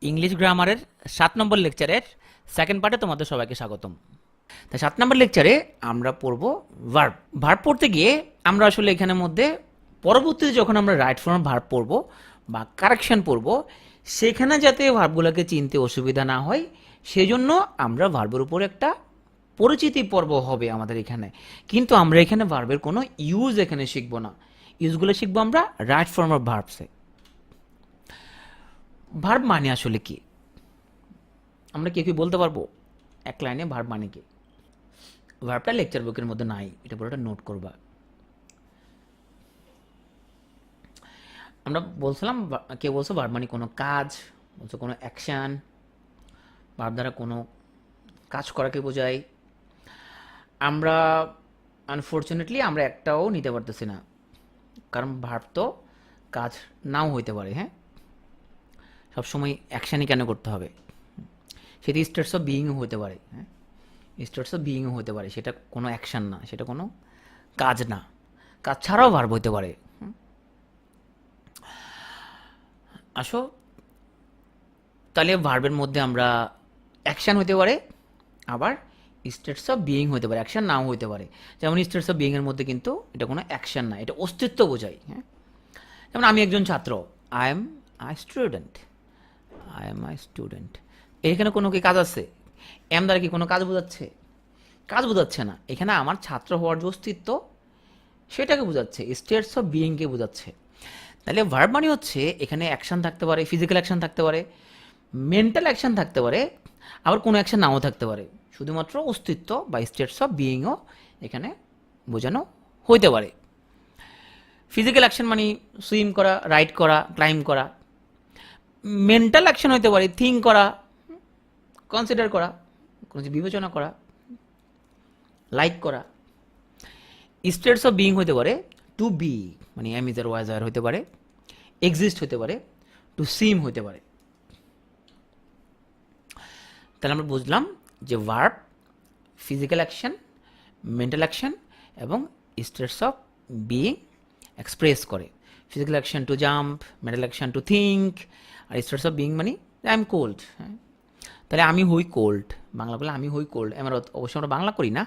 English গ্রামারের 7 নম্বর লেকচারের second পার্টে তোমাদের সবাইকে স্বাগতম। তাই 7 নম্বর লেকচারে আমরা পড়ব ভার্ব। ভার্ব পড়তে গিয়ে আমরা আসলে এখানের মধ্যে পরবর্তীতে যখন আমরা রাইট ফর্ম ভার্ব পড়ব বা কারেকশন পড়ব, সেখানে যাতে ভার্বগুলোকে চিনতে অসুবিধা না হয় সেজন্য আমরা ভার্বের উপর একটা পরিচিতি পর্ব হবে আমাদের এখানে। কিন্তু আমরা এখানে ভার্বের কোনো ইউজ এখানে শিখব না, ইউজগুলো শিখবো আমরা রাইট ফর্ম অফ ভার্বসে। ভার্ব মানে আসলে কি আমরা কেউ কি বলতে পারবো এক লাইনে ভার্ব মানে কি? ভার্বটা লেকচার বুকের মধ্যে নাই, এটা পুরোটা নোট করবা। আমরা বলছিলাম কেউ বলছো ভার্ব মানে কোনো কাজ, বলছো কোনো অ্যাকশন, ভার্ব দ্বারা কোনো কাজ করাকে বোঝায়। আমরা আনফর্চুনেটলি আমরা একটাও নিতে পারতেছি না, কারণ ভার্ব তো কাজ নাও হইতে পারে। হ্যাঁ, সবসময় অ্যাকশানই কেন করতে হবে? সেটি স্টেটস অফ বিইংও হতে পারে। হ্যাঁ, স্টেটস অফ বিইংও হতে পারে, সেটা কোনো অ্যাকশন না, সেটা কোনো কাজ না, কাজ ছাড়াও ভার্ব হতে পারে। আসো তাহলে ভার্বের মধ্যে আমরা অ্যাকশন হতে পারে, আবার স্টেটস অফ বিইং হতে পারে, অ্যাকশন নাও হতে পারে। যেমন স্টেটস অফ বিইং এর মধ্যে কিন্তু এটা কোনো অ্যাকশন না, এটা অস্তিত্ব বোঝায়। হ্যাঁ, যেমন আমি একজন ছাত্র, I am I student, I am I student. এখানে কোনো কি কাজ আছে? এম দ্বারা কি কোনো কাজ বোঝাচ্ছে? কাজ বোঝাচ্ছে না, এখানে আমার ছাত্র হওয়ার যে অস্তিত্ব সেটাকে বোঝাচ্ছে, স্টেটস অফ বিইংকে বোঝাচ্ছে। তাহলে ভার্ব মানে হচ্ছে এখানে অ্যাকশন থাকতে পারে, ফিজিক্যাল অ্যাকশন থাকতে পারে, মেন্টাল অ্যাকশন থাকতে পারে, আবার কোনো অ্যাকশন নাও থাকতে পারে। শুধুমাত্র অস্তিত্ব বা স্টেটস অফ বিইংও এখানে বোঝানো হইতে পারে। ফিজিক্যাল অ্যাকশন মানে সুইম করা, রাইড করা, ক্লাইম্ব করা। মেন্টাল অ্যাকশন হইতে পারে থিঙ্ক করা, কনসিডার করা, কোনো কিছু বিবেচনা করা, লাইক করা। স্টেটস অফ বিইং হতে পারে টু বি, মানে এম ইজ আর ওয়াজ আর হতে পারে, এক্সিস্ট হতে পারে, টু সিম হতে পারে। তাহলে আমরা বুঝলাম যে verb physical action, mental action এবং স্টেটস অফ বিইং এক্সপ্রেস করে। Physical action to jump, mental action to think, আর স্টেটস অফ বিইং মানে আই এম কোল্ড। হ্যাঁ, তাহলে আমি হই কোল্ড, বাংলা বলে আমি হই কোল্ড। আমরা অবশ্যই আমরা বাংলা করি না।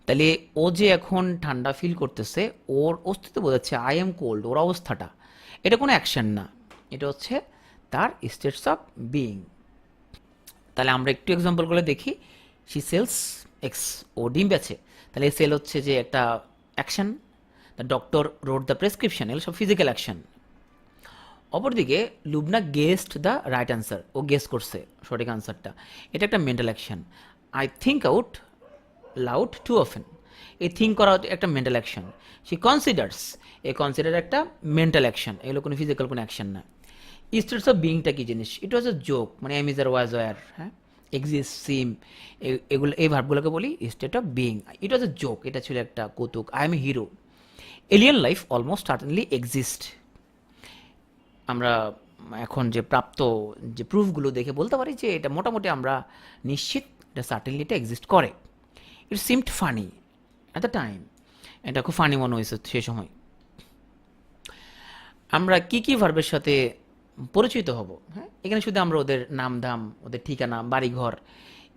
তাহলে ও যে এখন ঠান্ডা ফিল করতেছে, ওর অস্তিত্ব বোঝাচ্ছে আই এম কোল্ড, ওর অবস্থাটা। এটা কোনো অ্যাকশন না, এটা হচ্ছে তার স্টেটস অফ বিইং। তাহলে আমরা একটু এক্সাম্পলগুলো দেখি। শি সেলস এক্স, ও ডিম বেচে। তাহলে সেল হচ্ছে যে একটা action, the doctor wrote the prescription, এগুলো সব ফিজিক্যাল অ্যাকশন। অপরদিকে Lubna guessed the right answer, ও গেস করছে সঠিক আনসারটা, এটা একটা mental action. I think out loud too often, এই থিঙ্ক করা একটা মেন্টাল অ্যাকশন। সি কনসিডার্স, এই কনসিডার একটা মেন্টাল অ্যাকশন, এগুলো কোনো ফিজিক্যাল কোনো অ্যাকশন না। স্টেটস অফ বিইংটা কি জিনিস? ইট ওয়াজ এ জোক, মানে am is are was were, হ্যাঁ, এক্সিস্ট, সিম, এগুলো এই ভার্বগুলোকে বলি state of being. It was a joke, এটা ছিল একটা কৌতুক। I am a hero, alien life almost certainly exist. আমরা এখন যে প্রাপ্ত যে প্রুফগুলো দেখে বলতে পারি যে এটা মোটামুটি আমরা নিশ্চিত এটা সার্টেনলি এটা এক্সিস্ট করে। ইট seemed funny at the time, এটা খুব ফানি মনে হয়েছে সে সময়। আমরা কি কি ভার্বের সাথে পরিচিত হব? হ্যাঁ, এখানে শুধু আমরা ওদের নাম ধাম, ওদের ঠিকানা, বাড়িঘর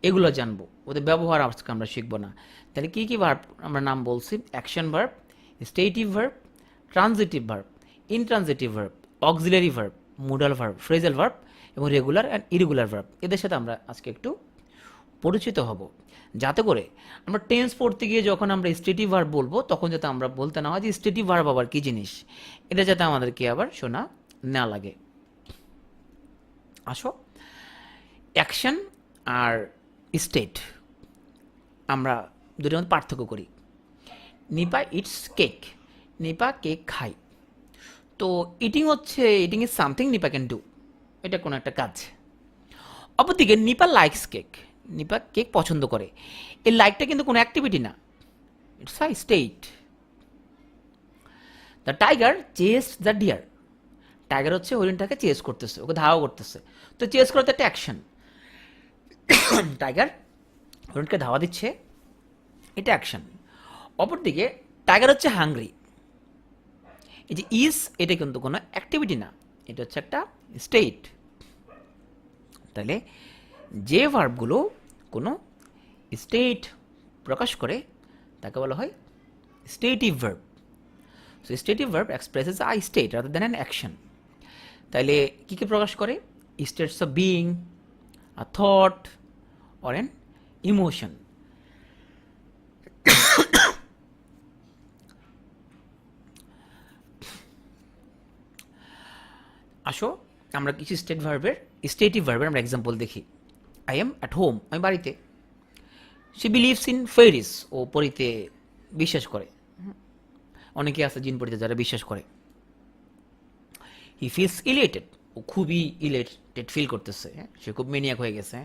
এগুলো জানবো, ওদের ব্যবহার আজকে আমরা শিখবো না। তাহলে কি কি ভার্ব আমরা নাম বলছি? Action verb, stative verb, transitive verb, intransitive verb, auxiliary verb, modal verb, phrasal verb এবং রেগুলার অ্যান্ড ইরেগুলার ভার্ব। এদের সাথে আমরা আজকে একটু পরিচিত হব, যাতে করে আমরা টেন্স পড়তে গিয়ে যখন আমরা স্টেটিভ ভার্ব বলবো তখন যাতে আমরা বলতে না হয় যে স্টেটিভ ভার্ব আবার কি জিনিস, এটা যাতে আমাদেরকে আবার শোনা না লাগে। আসো, অ্যাকশন আর স্টেট আমরা দুটোর মধ্যে পার্থক্য করি। Nipa eats cake, Nipa cake খায়। তো ইটিং হচ্ছে, eating is something Nipa can do, এটা কোনো একটা কাজ। অপরদিকে Nipa likes cake, Nipa cake পছন্দ করে। এই লাইকটা কিন্তু কোনো অ্যাক্টিভিটি না, it's a state. The tiger chased the deer, tiger হচ্ছে হরিণটাকে চেস করতেছে, ওকে ধাওয়া করতেছে। তো চেস করা তো একটা অ্যাকশন, টাইগার হরিণকে ধাওয়া দিচ্ছে, এটা অ্যাকশন। অপরদিকে টাইগার হচ্ছে হাংরি, এই যে ইজ, এটা কিন্তু কোনো অ্যাক্টিভিটি না, এটা হচ্ছে একটা স্টেট। তাহলে যে ভার্বগুলো কোনো স্টেট প্রকাশ করে তাকে বলা হয় stative verb. So stative verb expresses a state rather than an action. তাহলে কী কী প্রকাশ করে? States of being, a thought or an emotion. আসো আমরা কিছু স্টেটিভ ভার্বের আমরা এক্সাম্পল দেখি। আই এম অ্যাট হোম, আমি বাড়িতে। সি বিলিভস ইন ফেরিস, ও পরিতে বিশ্বাস করে। অনেকে আছে জিন পরিতে যারা বিশ্বাস করে। হি ফিলস ইলেটেড, ও খুবই ইলেটেড ফিল করতেছে, সে খুব মেনিয়াক হয়ে গেছে,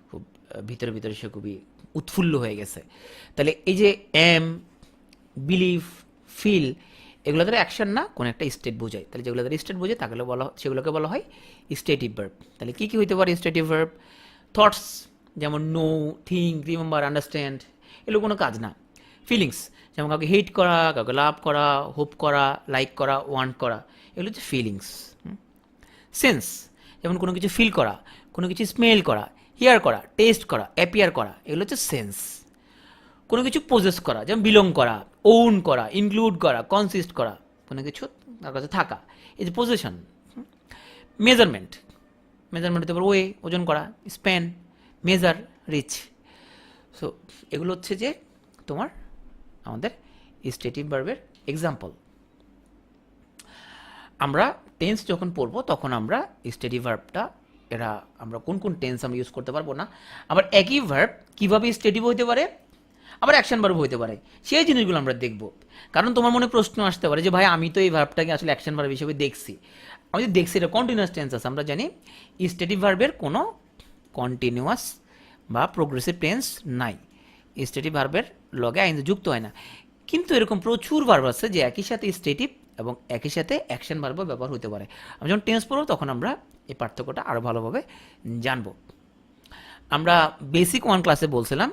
খুব ভিতরে ভিতরে সে খুবই উৎফুল্ল হয়ে গেছে। তাহলে এই যে এম, বিলিভ, ফিল, এগুলো দ্বারা অ্যাকশন না, কোনো একটা স্টেট বোঝায়। তাহলে যেগুলো দ্বারা স্টেট বোঝায় তাহলে সেগুলোকে বলা হয় স্টেটিভ ভার্ব। তাহলে কী কী হইতে পারে স্টেটিভ ভার্ব? থটস, যেমন নো, থিঙ্ক, রিমেম্বার, আন্ডারস্ট্যান্ড, এগুলো কোনো কাজ না। ফিলিংস, যেমন কাউকে হেট করা, কাউকে লাভ করা, হোপ করা, লাইক করা, ওয়ান্ট করা, এগুলো হচ্ছে ফিলিংস। সেন্স, যেমন কোনো কিছু ফিল করা, কোনো কিছু স্মেল করা, হিয়ার করা, টেস্ট করা, অ্যাপিয়ার করা, এগুলো হচ্ছে সেন্স। কোনো কিছু পজেস করা, যেমন বিলং করা, ওন করা, ইনক্লুড করা, কনসিস্ট করা, কোনো কিছু তার কাছে থাকা, এই যে পজিশন। মেজারমেন্ট, মেজারমেন্ট হতে পারে ওয়ে, ওজন করা, স্প্যান, মেজার, রিচ। সো এগুলো হচ্ছে যে তোমার আমাদের স্টেটিভ ভার্বের এক্সাম্পল। আমরা টেন্স যখন পড়বো তখন আমরা স্টেটিভ ভার্বটা আমরা কোন কোন টেন্স আমরা ইউজ করতে পারবো না। আবার একই ভার্ব কীভাবে স্টেটিভ হইতে পারে, আবার অ্যাকশন ভার্ব হইতে পারে, সেই জিনিসগুলো আমরা দেখব। কারণ তোমার মনে প্রশ্ন আসতে পারে যে ভাই আমি তো এই ভার্বটাকে আসলে অ্যাকশন ভার্ব হিসেবে দেখছি। আমি যদি দেখছি এটা কন্টিনিউয়াস টেন্স আছে, আমরা জানি স্টেটিভ ভার্বের কোনো কন্টিনিউয়াস বা প্রোগ্রেসিভ টেন্স নাই, স্টেটিভ ভার্বের লগে আইন যুক্ত হয় না। কিন্তু এরকম প্রচুর ভার্ব আছে যে একই সাথে স্টেটিভ এবং একই সাথে অ্যাকশন ভার্বও ব্যবহার হতে পারে। আমি যখন টেন্স পড়ব তখন আমরা এই পার্থক্যটা আরও ভালোভাবে জানব। আমরা বেসিক 1 ক্লাসে বলছিলাম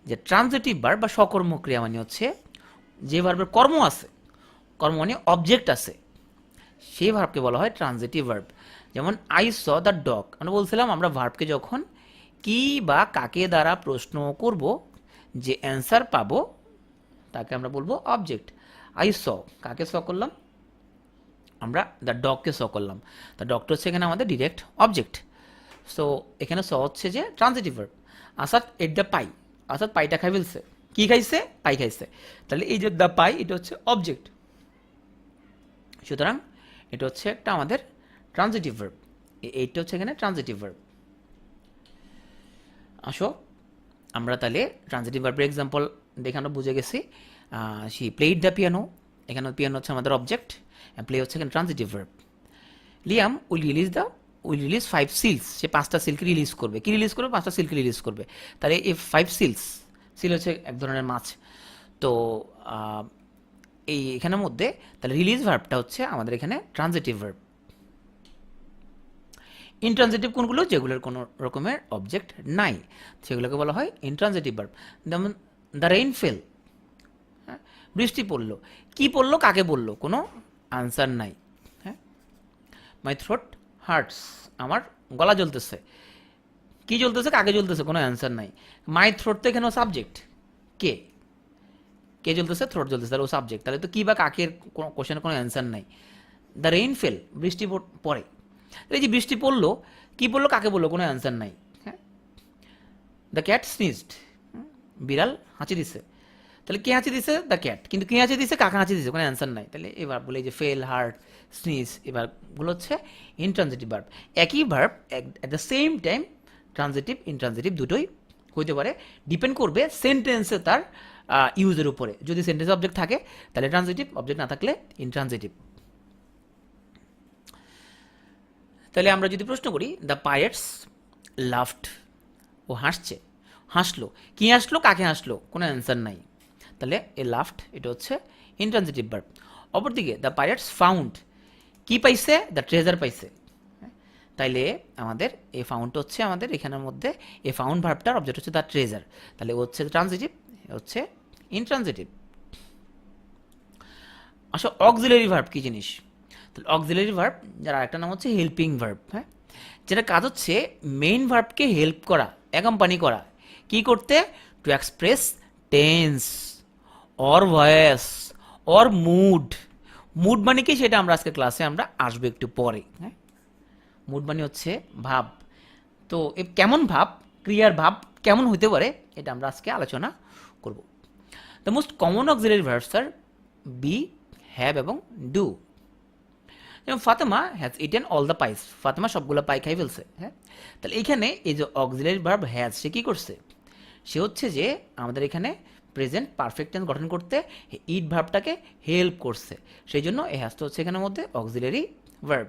যে ট্রানজিটিভ ভার্ব বা সকর্মক ক্রিয়া মানে হচ্ছে যে ভার্বের কর্ম আছে, কর্ম মানে অবজেক্ট আছে, সেই ভার্বকে বলা হয় ট্রানজিটিভ ভার্ব। যেমন আই স দ্য ডগ, আমরা বলছিলাম আমরা ভার্বকে যখন কি বা কাকে দ্বারা প্রশ্ন করব, যে অ্যান্সার পাবো তাকে আমরা বলবো অবজেক্ট। আই স, কাকে স করলাম? আমরা দ্য ডগকে স করলাম। দ্য ডগটা হচ্ছে এখানে আমাদের ডিরেক্ট অবজেক্ট। সো এখানে স হচ্ছে যে transitive verb. Asad ate the pie, Asad পাইটা খাই ফেলছে। কি খাইছে? পাই খাইছে। তাহলে এই যে দ্য পাই, এটা হচ্ছে অবজেক্ট। সুতরাং এটা হচ্ছে একটা আমাদের ট্রানজিটিভ ভার্ব। এইটা হচ্ছে এখানে ট্রানজিটিভ ভার্ব। আসো আমরা তাহলে ট্রানজিটিভ ভার্বের এক্সাম্পল দেখে আমরা বুঝে গেছি। শি প্লেড দ্য পিয়ানো, এখানে পিয়ানো হচ্ছে আমাদের অবজেক্ট, প্লে হচ্ছে এখানে transitive verb. Liam will release 5 seals, সে 5টা সিল্ক রিলিজ করবে। কি রিলিজ করবে? 5টা সিল্ক রিলিজ করবে। তাহলে এই 5 সিলস, সিল হচ্ছে এক ধরনের মাছ। তো এই এখানের মধ্যে তাহলে রিলিজ ভার্বটা হচ্ছে আমাদের এখানে ট্রানজিটিভ ভার্ব। ইনট্রানজিটিভ কোনগুলো? যেগুলোর কোনো রকমের অবজেক্ট নাই, সেগুলোকে বলা হয় ইনট্রানজিটিভ ভার্ব। যেমন দ্য রেইন ফেল, হ্যাঁ, বৃষ্টি পড়লো। কি পড়লো? কাকে বললো? কোনো আনসার নাই। হ্যাঁ, মাই থ্রোট হার্টস, আমার গলা জ্বলতেছে। কি জ্বলতেছে? কাকে জ্বলতেছে? কোনো অ্যান্সার নাই। মাই থ্রোট তো এখানে সাবজেক্ট, কে কে জ্বলতেছে? থ্রোট জ্বলতেছে, তাহলে ও সাবজেক্ট। তাহলে তো কি বা কাকের কোনো কোশ্চেনের কোনো অ্যান্সার নাই। দ্য রেইন ফেল, বৃষ্টি পড়ে। এই যে বৃষ্টি পড়লো, কি পড়লো? কাকে বললো? কোনো অ্যান্সার নাই। হ্যাঁ, দ্য ক্যাট স্নিজড, বিড়াল হাঁচি দিছে। তাহলে কে হাঁচি দিছে? The cat. কিন্তু কে হাঁচি দিছে? কাকে হাঁচি দিছে? কোনো অ্যান্সার নাই। তাহলে এবার বলে যে ফেল, হার্ট, স্নিজ, এবারগুলো হচ্ছে ইনট্রানজিটিভ ভার্ব। একই verb at the same time transitive intransitive দুটোই হইতে পারে, ডিপেন্ড করবে সেন্টেন্সে তার ইউজের উপরে। যদি সেন্টেন্স অবজেক্ট থাকে তাহলে ট্রানজিটিভ, অবজেক্ট না থাকলে ইনট্রানজিটিভ। তাহলে আমরা যদি প্রশ্ন করি দ্য পাইরেটস লাফড, ও হাসছে, হাসলো। কি হাসলো? কাকে হাসলো? কোনো অ্যান্সার নাই। তাহলে এ লাফড, এটা হচ্ছে ইনট্রানজিটিভ ভার্ব। অপরদিকে দ্য পাইরেটস ফাউন্ড, কি পাইছে? দ্য ট্রেজার পাইছে। তাইলে আমাদের এই ফাউন্ড হচ্ছে আমাদের এখানের মধ্যে এই ফাউন্ড ভার্বটার অবজেক্ট হচ্ছে দ্য ট্রেজার। তাহলে ও হচ্ছে ট্রানজিটিভ, হচ্ছে ইনট্রানজিটিভ। আসলে অক্সিলারি ভার্ব কি জিনিস? তাহলে অক্সিলারি ভার্ব যার আরেকটা নাম হচ্ছে হেল্পিং ভার্ব। হ্যাঁ, যেটা কাজ হচ্ছে মেইন ভার্বকে হেল্প করা, অ্যাকম্পানি করা, কি করতে? To express tense or voice or mood. Mood মানে কি সেটা আমরা আজকে ক্লাসে আমরা আসবো একটু পরে। হ্যাঁ, মুড মানে হচ্ছে ভাব। তো কেমন ভাব, ক্রিয়ার ভাব কেমন হতে পারে এটা আমরা আজকে আলোচনা করব। The most common auxiliary verbs are be, have এবং ডু। যেমন Fatema has eaten all the pies, ফাতেমা সবগুলো পাই খাই ফেলছে। হ্যাঁ, তাহলে এইখানে এই যে অক্সিলারি ভার্ব হ্যাজ, সে কী করছে? সে হচ্ছে যে আমাদের এখানে প্রেজেন্ট পারফেক্ট টেন্স গঠন করতে ইট ভার্বটাকে হেল্প করছে, সেই জন্য এই হ্যাজটা হচ্ছে এখানের মধ্যে অক্সিলারি ভার্ব।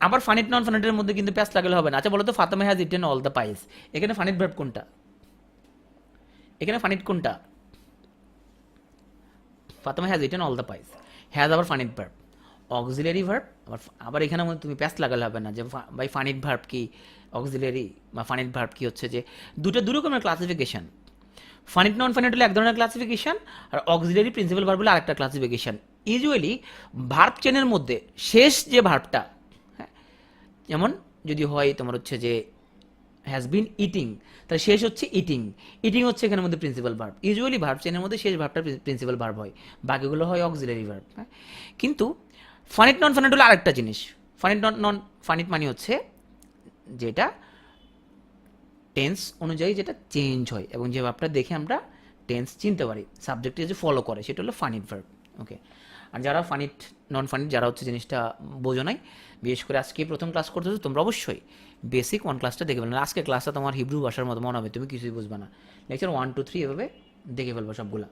আবার ফানিট নন ফানিটের মধ্যে কিন্তু প্যাস লাগালে হবে না। আচ্ছা বলো তো, Fatema has eaten all the pies, এখানে ফানিট ভার্ব কোনটা? এখানে ফানিট কোনটা? Fatema has eaten all the pies, has আবার ফানিট ভার্ব, অক্সিলারি ভার্ব। আবার এখানে মধ্যে তুমি প্যাস লাগালে হবে না যে ভাই ফানিট ভার্ব কি, অক্সিলারি বা ফানিট ভার্ব কি, হচ্ছে যে দুটো দু রকমের ক্লাসিফিকেশন। ফানিট নন ফানিট হলে এক ধরনের ক্লাসিফিকেশন, আর অক্সিলারি প্রিন্সিপাল ভার্ব হলে আরেকটা ক্লাসিফিকেশন। ইউজুয়ালি ভার্ব চেনের মধ্যে শেষ যে ভার্বটা, হ্যাঁ, যেমন যদি হয় তোমার হচ্ছে যে হ্যাজ বিন ইটিং, তাহলে শেষ হচ্ছে ইটিং, ইটিং হচ্ছে এখানের মধ্যে প্রিন্সিপাল ভার্ব। ইউজুয়ালি ভার্ব চেনের মধ্যে শেষ ভার্বটা প্রিন্সিপাল ভার্ব হয়, বাকিগুলো হয় অক্সিলারি ভার্ব। হ্যাঁ, কিন্তু ফানিট নন ফানিট হলো আরেকটা জিনিস। ফানিট নন ফানিট মানে হচ্ছে যেটা টেন্স অনুযায়ী যেটা চেঞ্জ হয় এবং যে ভার্বটা দেখে আমরা টেন্স চিনতে পারি, সাবজেক্টে যে ফলো করে, সেটা হলো ফানিট ভার্ব। ওকে, আর যারা ফানিট নন ফানিট যারা হচ্ছে জিনিসটা বোঝো নাই, বিশেষ করে আজকে প্রথম ক্লাস করতেছো, তোমরা অবশ্যই বেসিক 1 ক্লাসটা দেখে ফেলবে। আজকে ক্লাসটা তোমার হিব্রু ভাষার মতো মনে হবে, তুমি কিছুই বুঝবে না। লেকচার 1 2 3 এভাবে দেখে ফেলবো সবগুলা।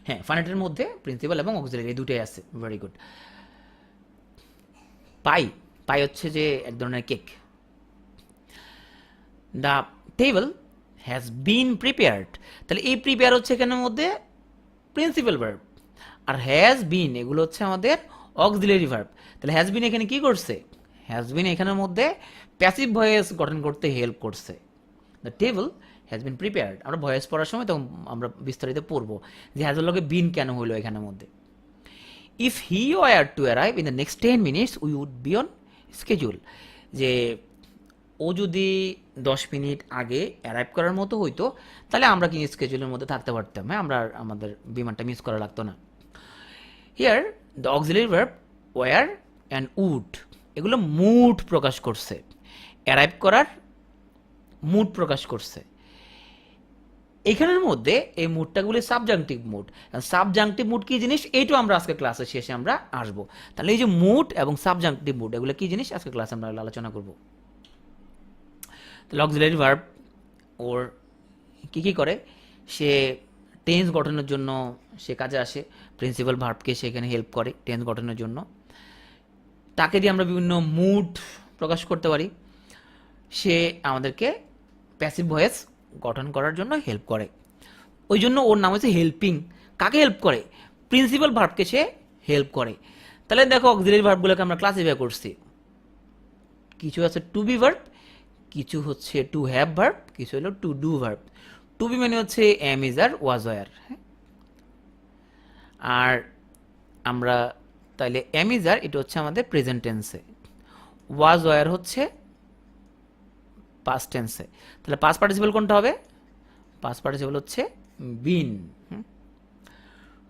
হ্যাঁ, ফানিটের মধ্যে প্রিন্সিপাল এবং অক্সিলারি এই দুটোই আছে। Very good. পাই, পাই হচ্ছে যে এক ধরনের cake. The table has been prepared, তাহলে এই প্রিপেয়ার হচ্ছে এখানের মধ্যে প্রিন্সিপাল ভার্ব, আর হ্যাজ বিন এগুলো হচ্ছে আমাদের অক্সিলারি ভার্ব। তাহলে হ্যাজ বিন এখানে কি করছে? হ্যাজ বিন এখানের মধ্যে প্যাসিভ ভয়েস গঠন করতে হেল্প করছে। The table has been prepared, আমরা ভয়েস পড়ার সময় তখন আমরা বিস্তারিত পড়বো যে হ্যাজের লগে বিন কেন হলো এখানের মধ্যে। If he were to arrive in the next 10 minutes we would be on schedule, যে ও যদি 10 মিনিট আগে অ্যারাইভ করার মতো হইতো তাহলে আমরা কি স্কেজুলের মধ্যে থাকতে পারতাম। হ্যাঁ, আমরা আমাদের বিমানটা মিস করা লাগতো না। Here the auxiliary verb were and would এগুলো মুড প্রকাশ করছে, অ্যারাইভ করার মুড প্রকাশ করছে। এখানের মধ্যে এই মুডটাগুলি সাবজাংটিভ মুড। সাবজাংটিভ মুড কি জিনিস এইটাও আমরা আজকে ক্লাসের শেষে আমরা আসবো। তাহলে এই যে মুড এবং সাবজাংটিভ মুড এগুলো কি জিনিস আজকে ক্লাসে আমরা আলোচনা করব। তাহলে অক্সিলারি ভার্ব ওর কী কী করে? সে টেন্স গঠনের জন্য সে কাজে আসে, প্রিন্সিপাল ভার্বকে সেখানে হেল্প করে টেন্স গঠনের জন্য। তাকে দিয়ে আমরা বিভিন্ন মুড প্রকাশ করতে পারি। সে আমাদেরকে প্যাসিভ ভয়েস গঠন করার জন্য হেল্প করে, ওই জন্য ওর নাম হচ্ছে হেল্পিং। কাকে হেল্প করে? প্রিন্সিপাল ভার্বকে সে হেল্প করে। তাহলে দেখো অক্সিলারি ভার্বগুলোকে আমরা ক্লাসিফাই করছি, কিছু আছে টু বি ভার্ব, কিছু হচ্ছে টু হ্যাভ ভার্ব, কিছু হলো to do verb. To be মানে হচ্ছে am is are was were. হ্যাঁ, আর আমরা তাইলে এম ইজ আর এটা হচ্ছে আমাদের প্রেজেন্ট টেন্সে, ওয়াজ ওয়ার হচ্ছে পাস্ট টেন্সে। তাহলে পাস্ট পার্টিসিপল কোনটা হবে? পাস্ট পার্টিসিপল হচ্ছে বিন।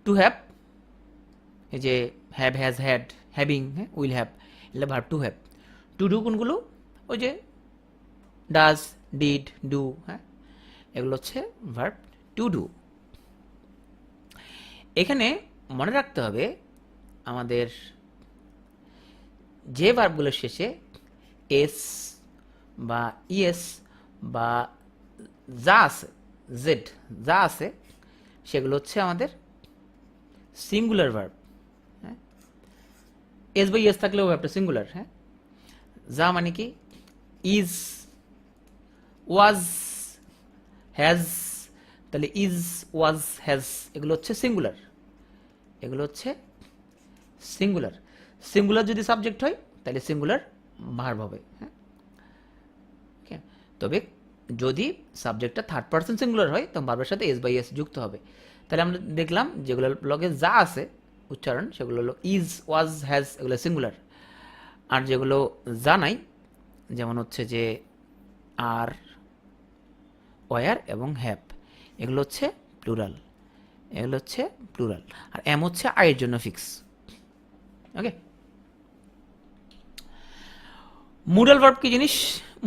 টু হ্যাভ এই যে হ্যাভ, হ্যাজ, হ্যাড, হ্যাভিং, হ্যাঁ, উইল হ্যাভ, এগুলো verb to have. To do কোনগুলো? ওই যে ডাজ, ডিড, ডু, হ্যাঁ, এগুলো হচ্ছে ভার্ব টু ডু। এখানে মনে রাখতে হবে আমাদের যে ভার্বগুলোর শেষে এস বা ইএস বা যা আছে, জেড যা আছে, সেগুলো হচ্ছে আমাদের সিঙ্গুলার ভার্ব। হ্যাঁ, এস বা ইএস থাকলেও ভার্বটা সিঙ্গুলার। হ্যাঁ, যা মানে কি? ইজ, ওয়াজ, হ্যাজ, তাহলে ইজ, ওয়াজ, হ্যাজ এগুলো হচ্ছে সিঙ্গুলার, এগুলো হচ্ছে সিঙ্গুলার। সিঙ্গুলার যদি সাবজেক্ট হয় তাহলে সিঙ্গুলার ভার্ব হবে। হ্যাঁ, তবে যদি সাবজেক্টটা থার্ড পার্সন সিঙ্গুলার হয় তখন ভার্বের সাথে এস বাই এস যুক্ত হবে। তাহলে আমরা দেখলাম যেগুলোর লগে যা আছে উচ্চারণ সেগুলো হলো ইজ, ওয়াজ, হ্যাজ এগুলো সিঙ্গুলার, আর যেগুলো জানাই, যেমন হচ্ছে যে আর, ওয়ার এবং হ্যাভ, এগুলো হচ্ছে প্লুরাল, এগুলো হচ্ছে প্লুরাল। আর এম হচ্ছে আয়ের জন্য ফিক্স। ওকে, মুডাল ভার্ব কি জিনিস?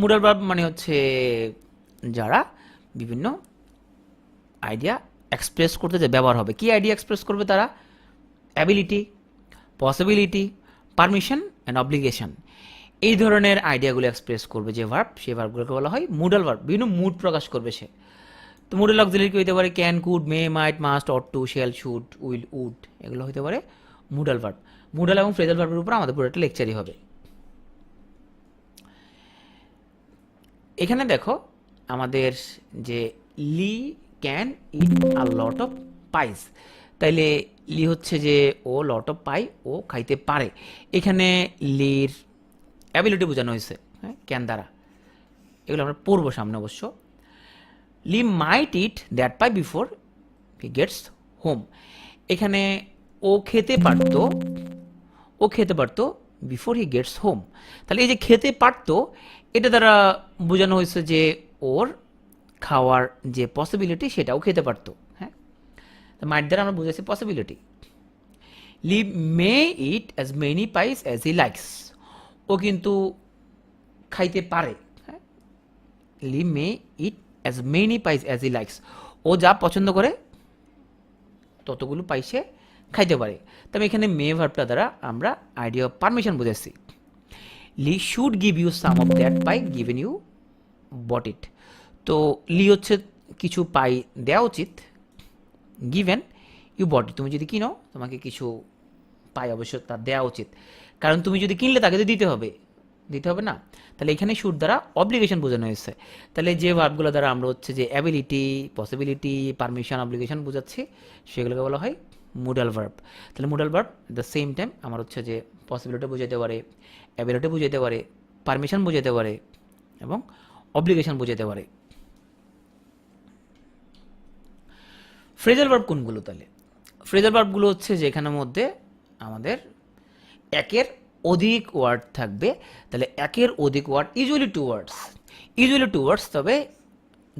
মুডাল ভার্ব মানে হচ্ছে যারা বিভিন্ন আইডিয়া এক্সপ্রেস করতে যে ব্যবহার হবে। কি আইডিয়া এক্সপ্রেস করবে তারা? Ability, possibility, permission and obligation, এই ধরনের আইডিয়াগুলো এক্সপ্রেস করবে যে ভার্ব, সেই ভার্বগুলোকে বলা হয় মুডাল ভার্ব। বিভিন্ন মুড প্রকাশ করবে সে। তো মুডাল অক্সিলারি কি হতে পারে? Can, could, may, might, must, ought to, shall, should, will, would, এগুলো হতে পারে মুডাল ভার্ব। মুডাল এবং ফ্রেজাল ভার্বের উপর আমাদের পুরো একটা লেকচারই হবে। এখানে দেখো আমাদের যে লি can it a lot of পাইস, তাইলে লি হচ্ছে যে ও লট অফ পাই, ও খাইতে পারে। এখানে লির অ্যাবিলিটি বোঝানো হয়েছে, হ্যাঁ, ক্যান দ্বারা। এগুলো আমরা পড়বো সামনে অবশ্য। Lee might eat that pie before he gets home, এখানে ও খেতে পারতো, ও খেতে পারতো বিফোর হি গেটস হোম। তাহলে এই যে খেতে পারতো, এটা দ্বারা বোঝানো হয়েছে যে ওর খাওয়ার যে পসিবিলিটি সেটাও খেতে পারতো। হ্যাঁ, মাইট দ্বারা আমরা বুঝেছি possibility. Lee may eat as many pies as he likes, ও কিন্তু খাইতে পারে। হ্যাঁ, Lee may eat as many pies as he likes, ও যা পছন্দ করে ততগুলো পাইসে খাইতে পারে। তবে এখানে মে ভার্বটা দ্বারা আমরা আইডিয়া অফ পারমিশন বুঝেছি। Lee should give you some of that pie given you bought it, তো লি হচ্ছে কিছু পাই দেওয়া উচিত, গিভেন ইউ বট ইট, তুমি যদি কিনো তোমাকে কিছু পাই অবশ্য তার দেওয়া উচিত, কারণ তুমি যদি কিনলে তাকে তো দিতে হবে, দিতে হবে না? তাহলে এখানে শুড দ্বারা অব্লিগেশন বোঝানো হয়েছে। তাহলে যে ভার্বগুলো দ্বারা আমরা হচ্ছে যে অ্যাবিলিটি, পসিবিলিটি, পারমিশন, অব্লিগেশন বোঝাচ্ছি, সেগুলোকে বলা হয় মুডাল ভার্ব। তাহলে modal verb at the same time আমার হচ্ছে যে পসিবিলিটি বুঝাইতে পারে, অ্যাবিলিটি বুঝাইতে পারে, পারমিশন বুঝাইতে পারে এবং অব্লিগেশন বুঝাইতে পারে। ফ্রেজাল ভার্ব কোনগুলো? তাহলে ফ্রেজাল ভার্বগুলো হচ্ছে যেখানের মধ্যে আমাদের একের অধিক ওয়ার্ড থাকবে। তাহলে একের অধিক word, usually two words, usually two words, তবে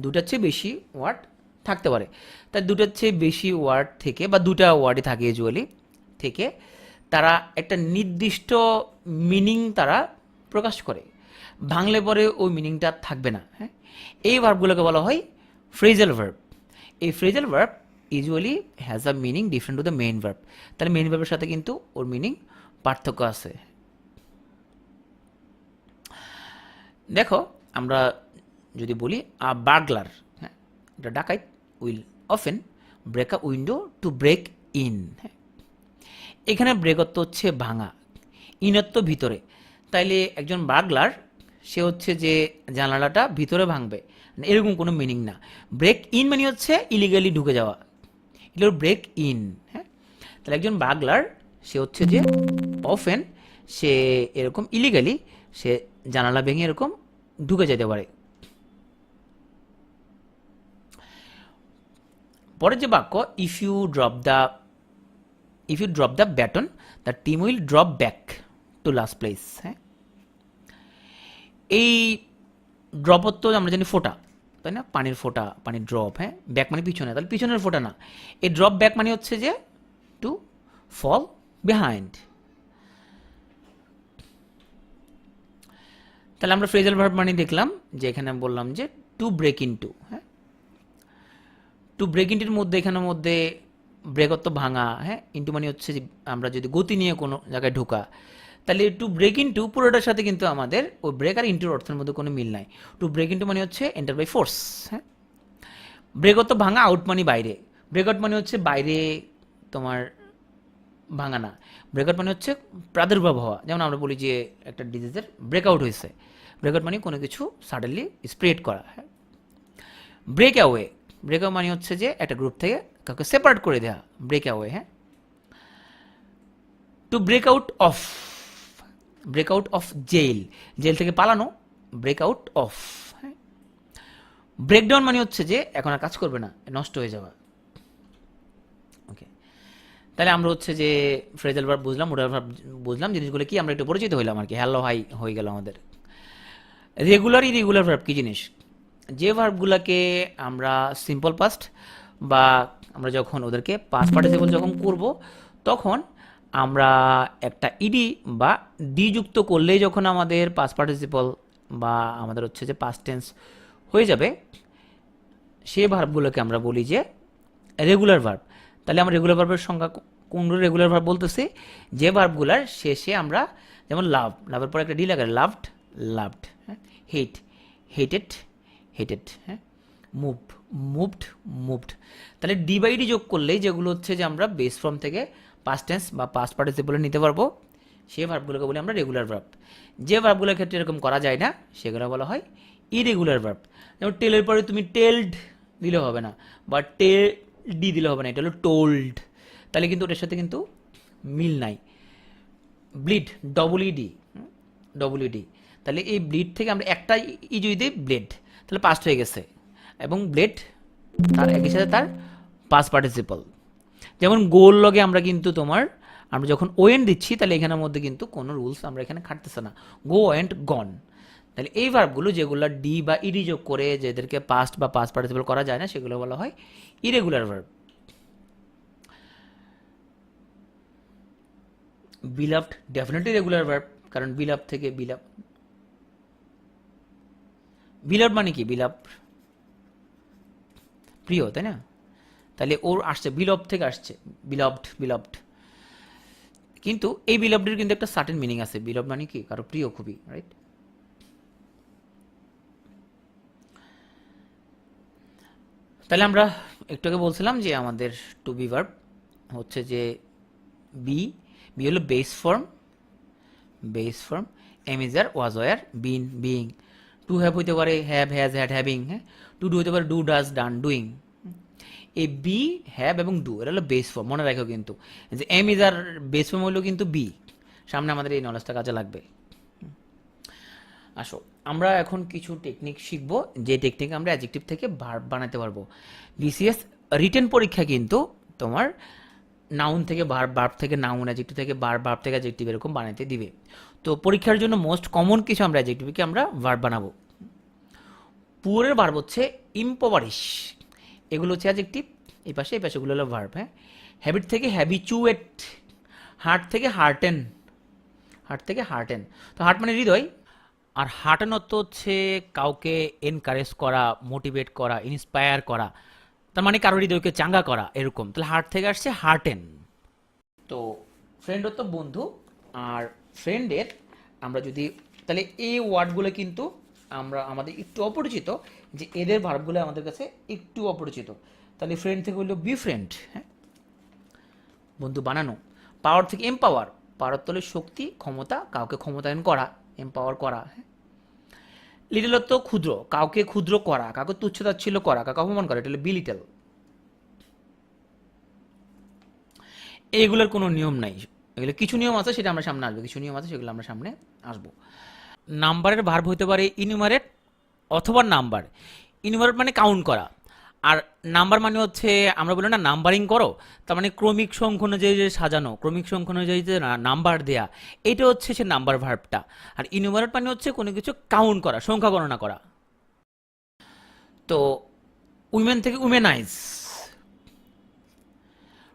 দুটার চেয়ে বেশি ওয়ার্ড থাকতে পারে। তাই দুটার চেয়ে বেশি ওয়ার্ড থেকে বা দুটা ওয়ার্ডে থাকে ইউজুয়ালি থেকে, তারা একটা নির্দিষ্ট মিনিং তারা প্রকাশ করে, ভাঙলে পরে ওই মিনিংটা থাকবে না। হ্যাঁ, এই ভার্বগুলোকে বলা হয় ফ্রেজাল ভার্ব। এই phrasal verb usually has a meaning different to the main verb. তাহলে মেইন ভার্বের সাথে কিন্তু ওর মিনিং পার্থক্য আছে। দেখো আমরা যদি বলি আ বার্গলার, হ্যাঁ, এটা ডাকাইত, will often break a window to break in. হ্যাঁ, এখানে ব্রেকত্ব হচ্ছে ভাঙা, ইনত্ব ভিতরে। তাইলে একজন বার্গলার সে হচ্ছে যে জানালাটা ভিতরে ভাঙবে, এরকম কোনো মিনিং না। ব্রেক ইন মানে হচ্ছে ইলিগালি ঢুকে যাওয়া, এগুলো ব্রেক ইন। হ্যাঁ, তাহলে একজন বার্গলার সে হচ্ছে যে অফেন, সে এরকম ইলিগালি সে জানালা ভেঙে এরকম ঢুকে যেতে পারে। পরের যে বাক্য, if you drop the baton the team will drop back to last place. হ্যাঁ, এই ড্রপত্ব আমরা জানি ফোটা, তাই না? পানির ফোটা, পানির ড্রপ। হ্যাঁ, ব্যাক মানে পিছনে, তাহলে পিছনের ফোটা না, এই ড্রপ ব্যাক মানে হচ্ছে যে টু ফল বিহাইন্ড। তাহলে আমরা ফ্রেজাল ভার্ব মানে দেখলাম যে এখানে বললাম যে টু ব্রেক ইনটু। হ্যাঁ, টু ব্রেক ইনটুর মধ্যে এখানের মধ্যে ব্রেকত্ব ভাঙা। হ্যাঁ, ইনটু মানে হচ্ছে যে আমরা যদি গতি নিয়ে কোনো জায়গায় ঢোকা, তাহলে টু ব্রেক ইনটু পুরোটার সাথে কিন্তু আমাদের ওই ব্রেক আর ইনটুর অর্থের মধ্যে কোনো মিল নাই। টু ব্রেক ইনটু মানে হচ্ছে এন্টার বাই ফোর্স। হ্যাঁ, ব্রেকত্ব ভাঙা, আউট মানে বাইরে, ব্রেকআউট মানে হচ্ছে বাইরে তোমার ভাঙা না, ব্রেকআউট মানে হচ্ছে প্রাদুর্ভাব হওয়া। যেমন আমরা বলি যে একটা ডিজিজের ব্রেকআউট হয়েছে, ব্রেকআউট মানে কোনো কিছু সাডেনলি স্প্রেড করা। হ্যাঁ, ব্রেক অ্যাওয়ে, ব্রেক অ্যাওয়ে মানে হচ্ছে যে একটা গ্রুপ থেকে কাউকে সেপারেট করে দেওয়া, ব্রেক অ্যাওয়ে। হ্যাঁ, to break out of jail, jail থেকে পালানো, ব্রেক আউট অফ। হ্যাঁ, ব্রেকডাউন মানে হচ্ছে যে এখন আর কাজ করবে না, নষ্ট হয়ে যাওয়া। ওকে, তাহলে আমরা হচ্ছে যে ফ্রেজাল ভার্ব বুঝলাম, মোডাল ভার্ব বুঝলাম, জিনিসগুলো কি আমরা একটু পরিচিত হইলাম আর কি। হ্যালো হাই হয়ে গেল আমাদের। রেগুলার ইরেগুলার ভার্ব কি জিনিস? যে ভার্বগুলোকে আমরা সিম্পল পাস্ট বা আমরা যখন ওদেরকে পাস্ট পার্টিসিপল যখন করব, তখন আমরা একটা ইডি বা ডি যুক্ত করলেই যখন আমাদের পাস্ট পার্টিসিপল বা আমাদের হচ্ছে যে পাস্ট টেন্স হয়ে যাবে, সে ভার্বগুলোকে আমরা বলি যে রেগুলার ভার্ব। তাহলে আমরা রেগুলার ভার্বের সংখ্যা কোনগুলো রেগুলার ভার্ব বলতেছি? যে ভার্বগুলার শেষে আমরা যেমন লাভ, লাভের পরে একটা ডি লাগে, লাভড, লাভড, হ্যাঁ, হেট, হেটেড, হেটেড, হ্যাঁ, মুভ, মুভড, মুভড। তাহলে ডি বাই ডি যোগ করলেই যেগুলো হচ্ছে যে আমরা বেস ফর্ম থেকে পাস্ট টেন্স বা পাস্ট পার্টিসিপলে নিতে পারবো, সেই ভার্বগুলোকে বলি আমরা রেগুলার ভার্ব। যে ভার্বগুলোর ক্ষেত্রে এরকম করা যায় না, সেগুলো বলা হয় ইরেগুলার ভার্ব। যেমন টেলের পরে তুমি টেলড দিলে হবে না, বা টেলডি দিলে হবে না, এটা হলো টোল্ড। তাহলে কিন্তু ওটার সাথে কিন্তু মিল নাই। Bleed, double E D, double E D. তাহলে এই ব্লিড থেকে আমরা একটা ই যদি দিই, ব্লেড, তাহলে পাস্ট হয়ে গেছে, এবং ব্লেড তার একই সাথে তার পাস্ট পার্টিসিপল। যেমন গোল লগে আমরা কিন্তু তোমার আমরা যখন ওয়েন দিচ্ছি, তাহলে এখানের মধ্যে কিন্তু কোনো রুলস আমরা এখানে খাটতেছে না, গো অ্যান্ড গন। তাহলে এই ভার্বগুলো যেগুলো ডি বা ইডি যোগ করে যেদেরকে পাস্ট বা পাস্ট পার্টিসিপল করা যায় না, সেগুলো বলা হয় irregular verb. Beloved definitely regular verb, কারণ বিলাভ থেকে বিলাভ, বিলাভ মানে কি? বিলাভ প্রিয়, তাই না? তাহলে ওর আসছে বিলভ থেকে আসছে, বিলাভড, বিলাভড। কিন্তু এই বিলাভডের কিন্তু একটা সার্টেন মিনিং আছে। বিলাভ মানে কি? কারো প্রিয় খুবই, রাইট? তাহলে আমরা একটু আগে বলছিলাম যে আমাদের টু বি ভার্ব হচ্ছে যে বি, বি হলো base form, base form. Am is are, was were, been, being. To have হইতে পারে হ্যাভ, হ্যাজ, হ্যাড, হ্যাভিং, হ্যাঁ। টু ডু হতে পারে ডু, ডাজ, ডান, ডুইং। এই বি, হ্যাভ এবং ডু, এটা হলো বেস ফর্ম, মনে রাখো কিন্তু। যে am is are base form হলো কিন্তু বি। সামনে আমাদের এই নলেজটা কাজে লাগবে। আসো আমরা এখন কিছু টেকনিক শিখবো, যে টেকনিক আমরা অ্যাডজেক্টিভ থেকে ভার্ব বানাতে পারবো। বিসিএস রিটেন পরীক্ষা কিন্তু তোমার নাউন থেকে ভার্ব, ভার্ব থেকে নাউন, অ্যাডজেক্টিভ থেকে ভার্ব, ভার্ব থেকে অ্যাডজেক্টিভ এরকম বানাতে দিবে। তো পরীক্ষার জন্য মোস্ট কমন কিছু আমরা অ্যাডজেক্টিভকে আমরা ভার্ব বানাবো। পুরের ভার্ব হচ্ছে ইম্পভারিশ, এগুলো হচ্ছে অ্যাডজেক্টিভ, এই পাশে এই পাশেগুলো হলো ভার্ব, হ্যাঁ। হ্যাবিট থেকে হ্যাবিচুয়েট, হার্ট থেকে হার্টেন, হার্ট থেকে হার্টেন। তো হার্ট মানে হৃদয়, আর হার্টেন অর্থ হচ্ছে কাউকে এনকারেজ করা, মোটিভেট করা, ইন্সপায়ার করা, তার মানে কারোর হৃদয়কে চাঙ্গা করা, এরকম। তাহলে হার্ট থেকে আসছে হার্টেন। তো ফ্রেন্ড অর্থ বন্ধু, আর ফ্রেন্ডের আমরা যদি, তাহলে এই ওয়ার্ডগুলো কিন্তু আমরা আমাদের একটু অপরিচিত, যে এদের ভার্বগুলো আমাদের কাছে একটু অপরিচিত। তাহলে ফ্রেন্ড থেকে হলো বি ফ্রেন্ড, হ্যাঁ, বন্ধু বানানো। পাওয়ার থেকে এমপাওয়ার, পাওয়ার তলে শক্তি, ক্ষমতা, কাউকে ক্ষমতায়ন করা, এমপাওয়ার করা, হ্যাঁ। লিটল অর্থ ক্ষুদ্র, কাউকে ক্ষুদ্র করা, কাউকে তুচ্ছতাচ্ছিল্য করা, কাউকে অপমান করা, এটা হলো বি লিটল। এইগুলোর কোনো নিয়ম নাই, এগুলো কিছু নিয়ম আছে, সেটা আমরা সামনে আসবো, কিছু নিয়ম আছে সেগুলো আমরা সামনে আসবো। নাম্বারের ভার্ব হতে পারে ইনিউমারেট অথবা নাম্বার। ইনিউমারেট মানে কাউন্ট করা, আর নাম্বার মানে হচ্ছে আমরা বলি না নাম্বারিং করো, তার মানে ক্রমিক সংখ্যা অনুযায়ী যে সাজানো, ক্রমিক সংখ্যা অনুযায়ী যে নাম্বার দেয়া, এটা হচ্ছে সে নাম্বার ভার্বটা। আর ইনিউমারেট মানে হচ্ছে কোনো কিছু কাউন্ট করা, সংখ্যা গণনা করা। তো উইমেন থেকে উইমেনাইজ,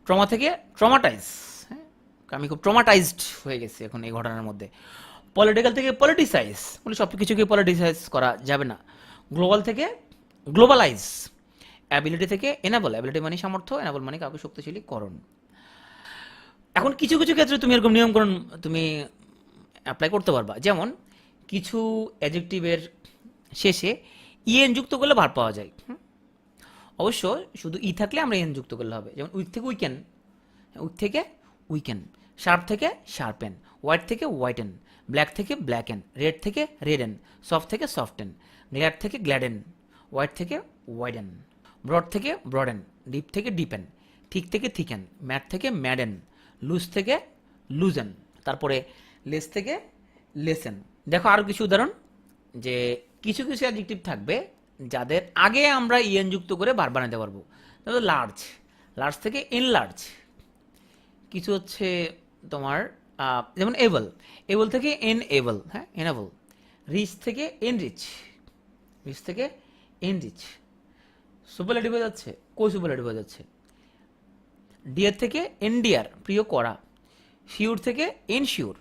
ট্রমা থেকে ট্রমাটাইজ, হ্যাঁ, আমি খুব ট্রমাটাইজড হয়ে গেছি এখন এই ঘটনার মধ্যে। পলিটিক্যাল থেকে পলিটিসাইজ, বলে সব কিছুকে পলিটিসাইজ করা যাবে না। গ্লোবাল থেকে গ্লোবালাইজ। অ্যাবিলিটি থেকে এনাবল, অ্যাবিলিটি মানে সামর্থ্য, এনাবল মানে কাউকে শক্তিশালীকরণ। এখন কিছু কিছু ক্ষেত্রে তুমি এরকম নিয়মকরণ তুমি অ্যাপ্লাই করতে পারবা। যেমন কিছু অ্যাডজেক্টিভের শেষে ইএন যুক্ত করলে ভার পাওয়া যায়। অবশ্য শুধু ই থাকলে আমরা এন যুক্ত করলে হবে। যেমন উইক থেকে উইকেন, উইক থেকে উইকেন। শার্প থেকে শার্পেন, হোয়াইট থেকে হোয়াইটেন, ব্ল্যাক থেকে ব্ল্যাকেন, রেড থেকে রেডেন, সফট থেকে সফটেন, গ্ল্যাড থেকে গ্ল্যাডেন, হোয়াইট থেকে ওয়াইডেন, ব্রড থেকে ব্রডেন, ডিপ থেকে ডিপেন, ঠিক থেকে থিকেন, ম্যাট থেকে ম্যাডেন, লুজ থেকে লুজেন, তারপরে লেস থেকে লেসেন। দেখো আরও কিছু উদাহরণ, যে কিছু কিছু অ্যাডজেক্টিভ থাকবে যাদের আগে আমরা ইএন যুক্ত করে ভার্ব বানাতে পারবো। লার্জ, লার্জ থেকে এনলার্জ, কিছু হচ্ছে তোমার যেমন এবল, এবল থেকে এন এবল, হ্যাঁ এনাবল। রিচ থেকে এন রিচ, রিচ থেকে এন রিচ, সুপারলেটিভ হয়ে যাচ্ছে, কই সুপারলেটিভ হয়ে যাচ্ছে। ডিয়ার থেকে এন ডিয়ার, প্রিয় করা। শিওর থেকে এন শিওর।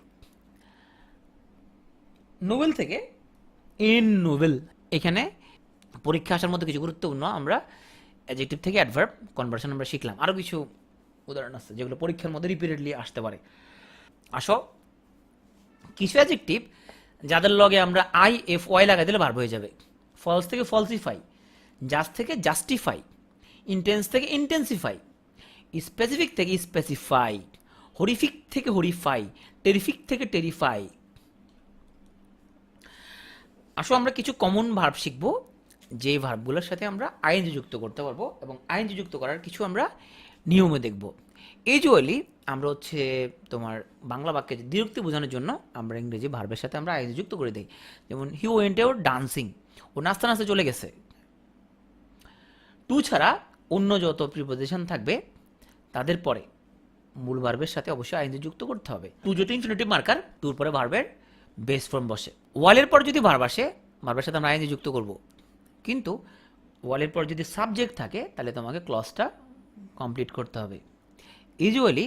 নোবেল থেকে এন নোবেল। এখানে পরীক্ষা আসার মধ্যে কিছু গুরুত্বপূর্ণ আমরা অ্যাডজেক্টিভ থেকে অ্যাডভার্ব কনভার্সন আমরা শিখলাম। আরও কিছু উদাহরণ আছে যেগুলো পরীক্ষার মধ্যে রিপিটেডলি আসতে পারে। আসো, কিছু অ্যাডজেক্টিভ যাদের লগে আমরা আই এফ ওয়াই লাগাই দিলে ভার্ব হয়ে যাবে। ফলস থেকে ফলসিফাই, জাস্ট থেকে জাস্টিফাই, ইন্টেন্স থেকে ইন্টেন্সিফাই, স্পেসিফিক থেকে স্পেসিফাই, হরিফিক থেকে হরিফাই, টেরিফিক থেকে টেরিফাই। আসো আমরা কিছু কমন ভার্ব শিখবো, যে ভার্বগুলোর সাথে আমরা আইএনজি যুক্ত করতে পারবো, এবং আইএনজি যুক্ত করার কিছু আমরা নিয়মে দেখব। ইউজুয়ালি আমরা হচ্ছে তোমার বাংলা বাক্যে দ্বিরুক্তি বোঝানোর জন্য আমরা ইংরেজি ভার্বের সাথে আমরা আইএনজি যুক্ত করে দিই। যেমন হি ওয়েন্ট আউট ডান্সিং, ও নাচতে নাচতে চলে গেছে। টু ছাড়া অন্য যত প্রিপোজিশন থাকবে তাদের পরে মূল ভার্বের সাথে অবশ্যই আইএনজি যুক্ত করতে হবে। টু যেহেতু ইনফিনিটিভ মার্কার, টুর পরে ভার্বের বেস ফর্ম বসে। ওয়ালের পর যদি ভার্ব আসে, ভার্বের সাথে আমরা আইএনজি যুক্ত করব। কিন্তু ওয়ালের পর যদি সাবজেক্ট থাকে তাহলে তোমাকে ক্লজটা কমপ্লিট করতে হবে। ইউজুয়ালি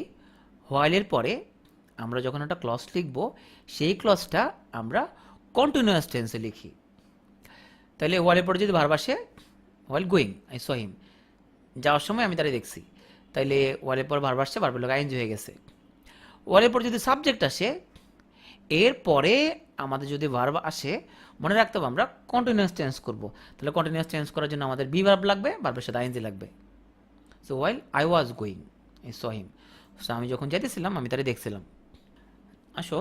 হোয়াইলের পরে আমরা যখন একটা ক্লজ লিখব, সেই ক্লজটা আমরা কন্টিনিউয়াস টেন্সে লিখি। তাহলে ওয়ালের পরে যদি ভার্ব আসে, ওয়াইল গোয়িং আই স হিম, যাওয়ার সময় আমি তারা দেখছি, তাইলে ওয়ালের পর ভার্ব আসছে, ভার্বের লোক আইএনজি হয়ে গেছে। ওয়ালের পর যদি সাবজেক্ট আসে, এর পরে আমাদের যদি ভার্ব আসে, মনে রাখতে হবে আমরা কন্টিনিউয়াস টেন্স করব। তাহলে কন্টিনিউয়াস টেন্স করার জন্য আমাদের বি ভার্ব লাগবে, ভার্বের সাথে আইএনজি লাগবে। So while I was going I saw him, so আমি যখন যাইতেছিলাম আমি তারে দেখছিলাম। আসো,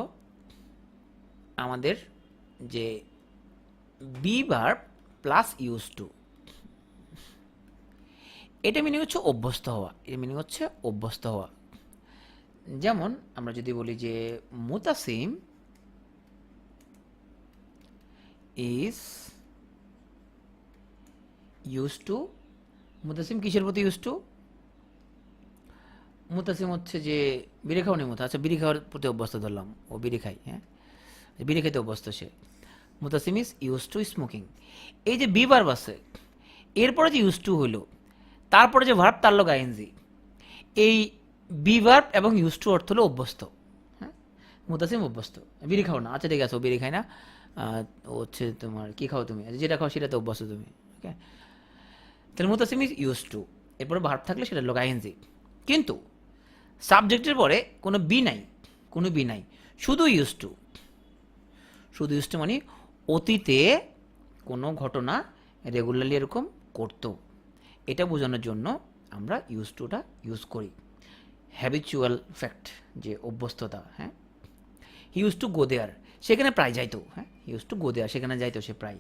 আমাদের যে be verb plus use to, এটা মিনিং হচ্ছে অভ্যস্ত হওয়া, এর মিনিং হচ্ছে অভ্যস্ত হওয়া। যেমন আমরা যদি বলি যে Mutasim is use two, Mutasim কিসের প্রতি ইউজ টু? মুতাসিম হচ্ছে যে বিড়ি খাওয়া নেই মতো, আচ্ছা বিড়ি খাওয়ার প্রতি অভ্যস্ত ধরলাম, ও বিড়ি খাই, হ্যাঁ বিড়ি খেতে অভ্যস্ত সে। Mutasim is use to smoking. এই যে বি ভার্ব আছে, এরপরে যে ইউজ টু হইল, তারপরে যে ভার্ব তার লোক আইএনজি, এই বি ভার্ব এবং ইউজ টু অর্থ হলো অভ্যস্ত। হ্যাঁ, মুতাসিম অভ্যস্ত, বিড়ি খাও না, আচ্ছা ঠিক আছে ও বিড়ি খাই না, ও হচ্ছে তোমার কী খাও তুমি, আচ্ছা যেটা খাও সেটাতে অভ্যস্ত তুমি, ওকে। তাহলে মুতাসিম ইজ ইউজ টু, এরপরে ভার্ব থাকলে সেটা লোক আইএনজি। কিন্তু সাবজেক্টের পরে কোনো বি নাই, কোনো বি নাই, শুধু ইউজ টু। শুধু ইউজ টু মানে অতীতে কোনো ঘটনা রেগুলারলি এরকম করতো, এটা বোঝানোর জন্য আমরা ইউজ টুটা ইউজ করি। হ্যাবিচুয়াল ফ্যাক্ট, যে অভ্যস্ততা, হ্যাঁ। হি ইউজ টু গো দেয়ার, সেখানে প্রায় যাইতো, হ্যাঁ ইউজ টু গো দেয়ার, সেখানে যাইতো সে প্রায়।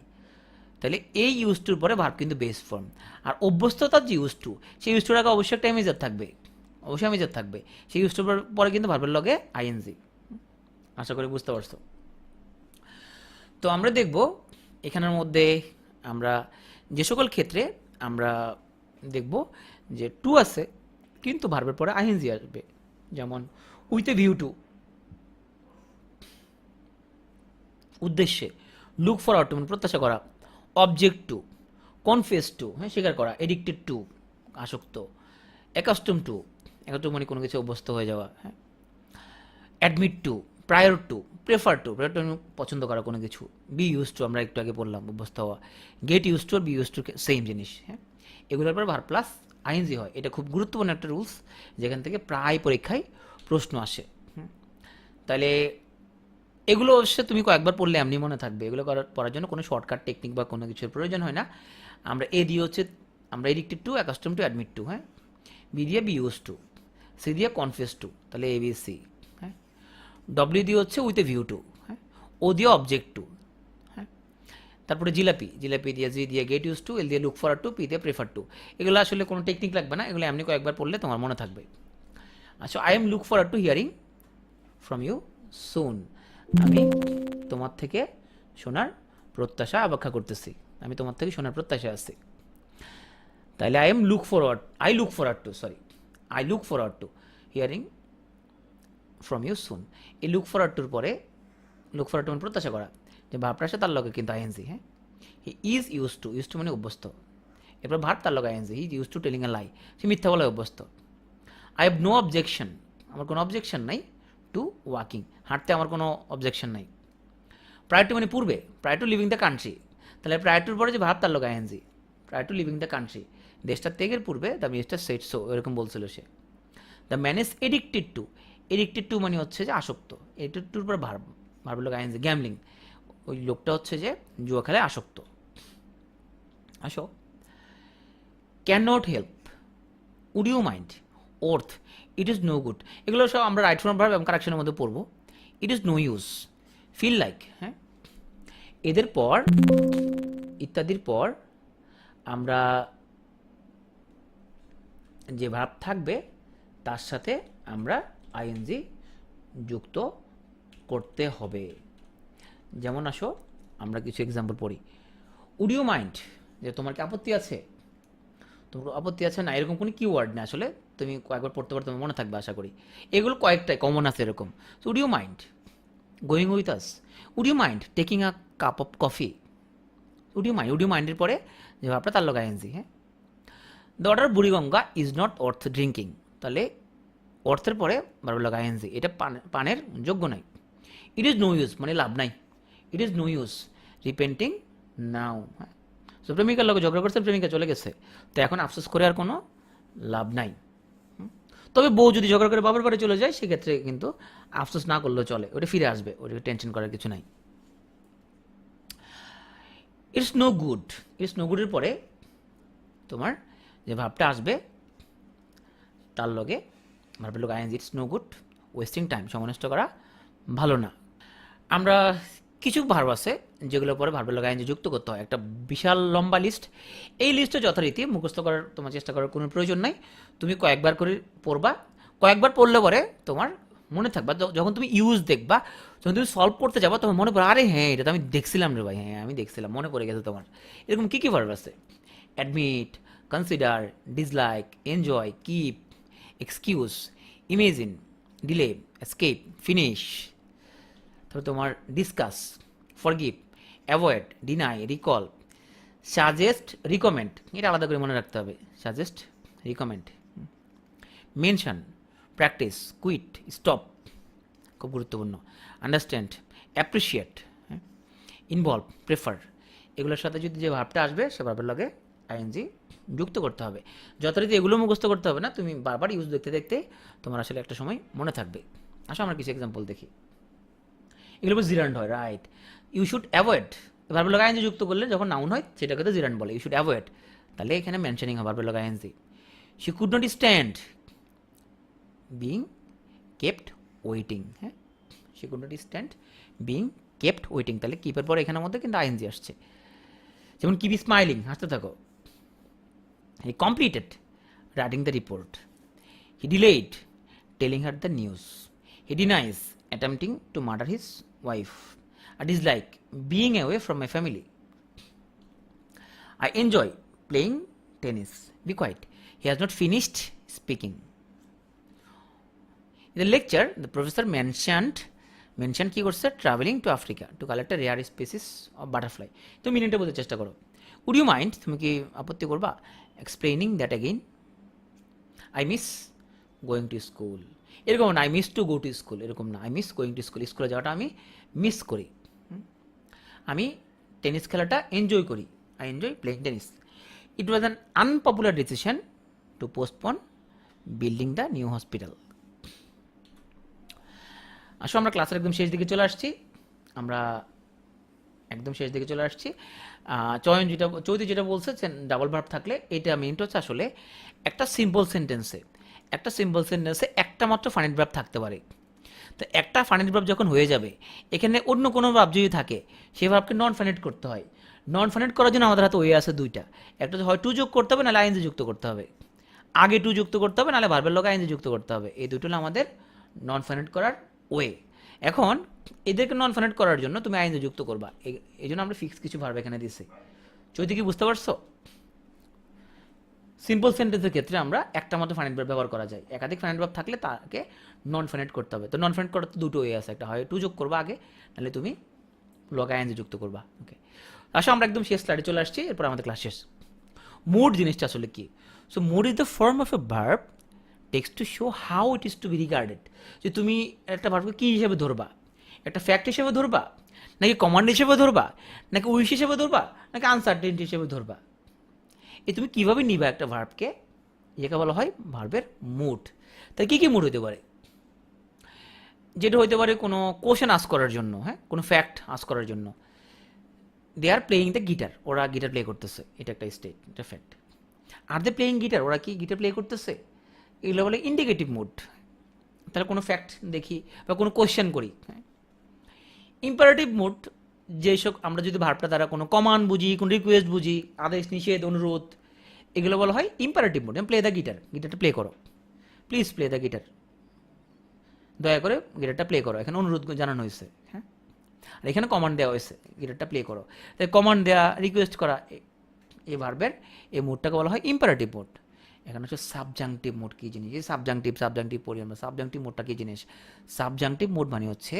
তাহলে এই ইউজ টুর পরে ভার্ব কিন্তু বেস ফর্ম। আর অভ্যস্ততার যে ইউজ টু, সেই ইউজ টুর আগে অবশ্যই একটা এমিজার থাকবে, অবশ্যই এমিজার থাকবে। সেই ইউজ টুর পরে কিন্তু ভার্বের লগে আইএনজি। আশা করি বুঝতে পারছো। তো আমরা দেখব এখানের মধ্যে আমরা যে সকল ক্ষেত্রে আমরা দেখব যে টু আছে কিন্তু ভার্বের পরে আইএনজি আসবে। যেমন উইথ এ ভিউ টু, উদ্দেশ্যে। লুক ফর আউট টু মানে প্রত্যাশা করা। অবজেক্ট টু, কনফেস টু, হ্যাঁ স্বীকার করা। এডিক্টেড টু আসক্ত। অ্যাকাস্টম টু, অ্যাকাস্টম মানে কোনো কিছু অভ্যস্ত হয়ে যাওয়া, হ্যাঁ। Admit to, prior to, prefer to, prefer to পছন্দ করা কোনো কিছু। বি ইউজ টু আমরা একটু আগে বললাম অভ্যস্ত হওয়া। গেট ইউজ টু আর বি ইউজ টু সেম জিনিস, হ্যাঁ। এগুলোর পর ভার্ব প্লাস আইএনজি হয়, এটা খুব গুরুত্বপূর্ণ একটা রুলস, যেখান থেকে প্রায় পরীক্ষায় প্রশ্ন আসে। তাহলে এগুলো অবশ্যই তুমি কয়েকবার পড়লে এমনি মনে থাকবে, এগুলো পড়ার জন্য কোনো শর্টকাট টেকনিক বা কোনো কিছুর প্রয়োজন হয় না। আমরা এ দিয়ে হচ্ছে আমরা addicted to, accustomed to, admit to, হ্যাঁ। বি দিয়ে বি ইউজ টু, সি দিয়ে কনফেস টু, তাহলে এ বি সি, হ্যাঁ। ডব্লিউ দিয়ে হচ্ছে উইথ এ ভিউ টু, হ্যাঁ। ও দিয়ে অবজেক্ট টু, হ্যাঁ। তারপরে জিলাপি, জিলাপি দিয়ে, জি দিয়ে গেট ইউজ টু, এল দিয়ে লুক ফর টু, পি দিয়ে প্রেফার টু। এগুলো আসলে কোনো টেকনিক লাগবে না, এগুলো এমনি কয়েকবার পড়লে তোমার মনে থাকবে। আচ্ছা, I am look for to hearing from you soon, আমি তোমার থেকে শোনার প্রত্যাশা অপেক্ষা করতেছি, আমি তোমার থেকে শোনার প্রত্যাশা আছি। তাহলে I look forward to hearing from you soon. এই লুক ফরওয়ার্ড টুর পরে, লুক ফরওয়ার্ড মানে প্রত্যাশা করা, যে ভার্বটা আসে তার লগে কিন্তু আইএনজি। হ্যাঁ, হি ইজ ইউজ টু মানে অভ্যস্ত, এরপর ভার্ব তার লগে ING, he is use to telling a lie, সে মিথ্যা বলায় অভ্যস্ত। আই হ্যাভ নো অবজেকশন, আমার কোনো অবজেকশন নাই, টু ওয়াকিং, হাঁটতে আমার কোনো অবজেকশন নাই। প্রায় টু মানে পূর্বে, প্রায় টু লিভিং দ্য কান্ট্রি, তাহলে প্রায় টুর পরে যে ভাব তার লোক আইএনজি, প্রায় টু লিভিং দ্য কান্ট্রি, দেশটার ত্যাগের পূর্বে দ্য মিনিস্টার সেট সো, এরকম বলছিল সে। The man is addicted to মানে হচ্ছে যে আসক্ত, এডিক্টেড টুর পরে ভার্ব, ভার্বের লোক আইএনজি। গ্যামলিং, ওই লোকটা হচ্ছে যে জুয়া খেলায় আসক্ত। আসো, can not help, would you mind, worth, it is no good, এগুলো সব আমরা রাইট ফর্ম ভার্ব এবং কারেকশনের মধ্যে পড়বো। It is no use, feel like. হ্যাঁ, এদের পর, ইত্যাদির পর আমরা যে ভাব থাকবে তার সাথে আমরা আইএনজি যুক্ত করতে হবে। যেমন আসো আমরা কিছু এক্সাম্পল পড়ি। উড ইউ মাইন্ড, যে তোমার কি আপত্তি আছে, তোমার আপত্তি আছে না, এরকম কোনো কিওয়ার্ড না, আসলে তুমি কয়েকবার পড়তে পারো, তোমার মনে থাকবে আশা করি। এগুলো কয়েকটাই কমন আছে এরকম। So would you mind going with us, would you mind taking a cup of coffee, would you মাইন্ডের পরে যে ভাবটা তার লোক আইএনজি। হ্যাঁ, the water Buriganga is not worth drinking, তাহলে অর্থের পরে ভার্বের লোক আইএনজি, এটা পানের যোগ্য নাই। ইট ইজ নো ইউজ মানে লাভ নাই, ইট ইজ নো ইউজ রিপেন্টিং নাও। হ্যাঁ, সো প্রেমিকার লোক ঝগড়া করছে, প্রেমিকা চলে গেছে, তো এখন আফসোস করে আর কোনো লাভ নাই। তবে বউ যদি ঝগড়া করে বাবার বাড়ি চলে যায়, সেক্ষেত্রে কিন্তু আফসোস না করলেও চলে, ওটা ফিরে আসবে, ওটা টেনশন করার কিছু নাই। ইটস নো গুডের পরে তোমার যে ভাবটা আসবে তার লগে ভার্বের লোক I N G, it's no good, wasting time, সময় নষ্ট করা ভালো না। আমরা কিছু ভার্ব আছে যেগুলোর পরে ভার্বের লোক আইএনজি যুক্ত করতে হয়, একটা বিশাল লম্বা লিস্ট। এই লিস্টে যথারীতি মুখস্থ করার তোমার চেষ্টা করার কোনো প্রয়োজন নাই, তুমি কয়েকবার করে পড়বা, কয়েকবার পড়লে পরে তোমার মনে থাকবা। যখন তুমি ইউজ দেখবা, যখন তুমি সলভ করতে যাবা, তোমার মনে পড়ে, আরে হ্যাঁ এটা তো আমি দেখছিলাম রে ভাই, হ্যাঁ আমি দেখছিলাম, মনে পড়ে গেছে তোমার। এরকম কী কী ভার্ব আছে? Admit, consider, dislike, enjoy, keep, excuse, imagine, delay, escape, finish. তারপর তোমার discuss, forgive, avoid, deny, recall, suggest, recommend, এটা আলাদা করে মনে রাখতে হবে, suggest, recommend, mention, practise, quit, stop, খুব গুরুত্বপূর্ণ, আন্ডারস্ট্যান্ড, অ্যাপ্রিসিয়েট, ইনভলভ, প্রেফার, এগুলোর সাথে যদি যে ভাবটা আসবে সে ভাবের লগে আইএনজি যুক্ত করতে হবে। যথারীতি এগুলো মুখস্থ করতে হবে না, তুমি বারবার ইউজ দেখতে দেখতে তোমার আসলে একটা সময় মনে থাকবে। আসো আমরা কিছু এক্সাম্পল দেখি। এগুলো জিরান্ড হয়, রাইট। ইউ শুড অ্যাভয়েড, ভার্বের লগে আইএনজি যুক্ত করলে যখন নাউন হয় সেটাকে তো জিরান্ড বলে, ইউ শুড অ্যাভয়েড, তাহলে এখানে মেনশনিং হয় ভার্বের লগে ING. She could not stand being kept waiting, হ্যাঁ, she could not stand being kept waiting, তাহলে কিপের পর এখানের মধ্যে কিন্তু আইএনজি আসছে। যেমন কিপ স্মাইলিং, হাসতে থাকো। He completed writing the report, he delayed telling her the news, he denies attempting to murder his wife, I dislike being away from my family, I enjoy playing tennis, be quiet, he has not finished speaking. In the lecture, the professor mentioned কি করছে, travelling to Africa to collect a rare species of butterfly. তুমি মিনিটে বলতে চেষ্টা করো। Would you mind, তুমি কি আপত্তি করবা, explaining that again, I miss going to school, এরকম না I miss to go to school, এরকম না I miss going to school, স্কুলে যাওয়াটা আমি মিস করি। আমি টেনিস খেলাটা এনজয় করি, I enjoy playing tennis. It was an unpopular decision to postpone building the new hospital. আসলে আমরা ক্লাসের একদম শেষ দিকে চলে আসছি, চৌধুরী যেটা বলছে ডাবল ভার্ব থাকলে এটা মিনিট হচ্ছে আসলে একটা সিম্পল সেন্টেন্সে একটা মাত্র ফানিড ভার্ব থাকতে পারে। তো একটা ফানিড ভার্ব যখন হয়ে যাবে, এখানে অন্য কোনো ভার্ব যদি থাকে সেই ভার্বকে নন ফানিড করতে হয়। নন ফানিড করার জন্য আমাদের হাতে ওয়ে আছে দুইটা, একটা হয় টু যোগ করতে হবে, নাহলে আইএনজি যুক্ত করতে হবে। আগে টু যুক্ত করতে হবে, নাহলে ভার্বের লগে আইএনজি যুক্ত করতে হবে। এই দুটো হলো আমাদের নন ফানিড করার ওয়ে। এখন এদেরকে নন ফানেট করার জন্য তুমি আইএনজি যুক্ত করবা, এই জন্য আমরা ফিক্স কিছু ভার্ব এখানে দিচ্ছি। চৈতি কি বুঝতে পারছো? সিম্পল সেন্টেন্সের ক্ষেত্রে আমরা একটা মাত্র ফাইনাইট ভার্ব ব্যবহার করা যায়, একাধিক ফাইনাইট ভার্ব থাকলে তাকে নন ফাইনাইট করতে হবে। তো নন ফাইনাইট করার তো দুটো ওয়ে আছে, একটা হয় টু যোগ করবা আগে, নাহলে তুমি লগ আইএনজি যুক্ত করবা। ওকে, আসলে আমরা একদম শেষ স্লাইডে চলে আসছি, এরপর আমাদের ক্লাস শেষ। মুড জিনিসটা আসলে কি? So mood is the form of a verb takes to show how it is to be regarded. যে তুমি একটা ভার্বকে কী হিসেবে ধরবা, একটা ফ্যাক্ট হিসেবে ধরবা, নাকি কমান্ড হিসেবে ধরবা, নাকি উইশ হিসেবে ধরবা, নাকি আনসার্টেনিটি হিসেবে ধরবা, এ তুমি কীভাবে নিবা একটা ভার্বকে, একে বলা হয় ভার্বের মুড। তাই কী কী মুড হতে পারে? যেটা হইতে পারে কোনো কোশ্চেন আস করার জন্য, হ্যাঁ, কোনো ফ্যাক্ট আস করার জন্য। দে আর প্লেয়িং দ্য গিটার, ওরা গিটার প্লে করতেছে, এটা একটা স্টেট, এটা ফ্যাক্ট। আর দে প্লেয়িং গিটার, ওরা কি গিটার প্লে করতেছে, এগুলো বলে ইন্ডিকেটিভ মুড। তাহলে কোনো ফ্যাক্ট দেখি বা কোনো কোয়েশ্চেন করি। হ্যাঁ, ইম্পারেটিভ মুড যেসব আমরা যদি ভার্বটা দ্বারা কোনো কমান্ড বুঝি, কোনো রিকোয়েস্ট বুঝি, আদেশ নিষেধ অনুরোধ, এগুলো বলা হয় imperative mood. Play the guitar, গিটারটা প্লে করো, প্লিজ প্লে দ্য গিটার, দয়া করে গিটারটা প্লে করো, এখানে অনুরোধ জানানো হয়েছে। হ্যাঁ, আর এখানে কমান্ড দেওয়া হয়েছে গিটারটা প্লে করো। তাই কমান্ড দেওয়া, রিকোয়েস্ট করা, এই ভার্বের এই মুডটাকে বলা হয় ইম্পারেটিভ মুড। এখানে হচ্ছে সাবজাংটিভ মুড কী জিনিস, এই সাবজাংটিভ পড়ি আমরা। সাবজাংটিভ মুডটা কী জিনিস? সাবজাংটিভ মুড মানে হচ্ছে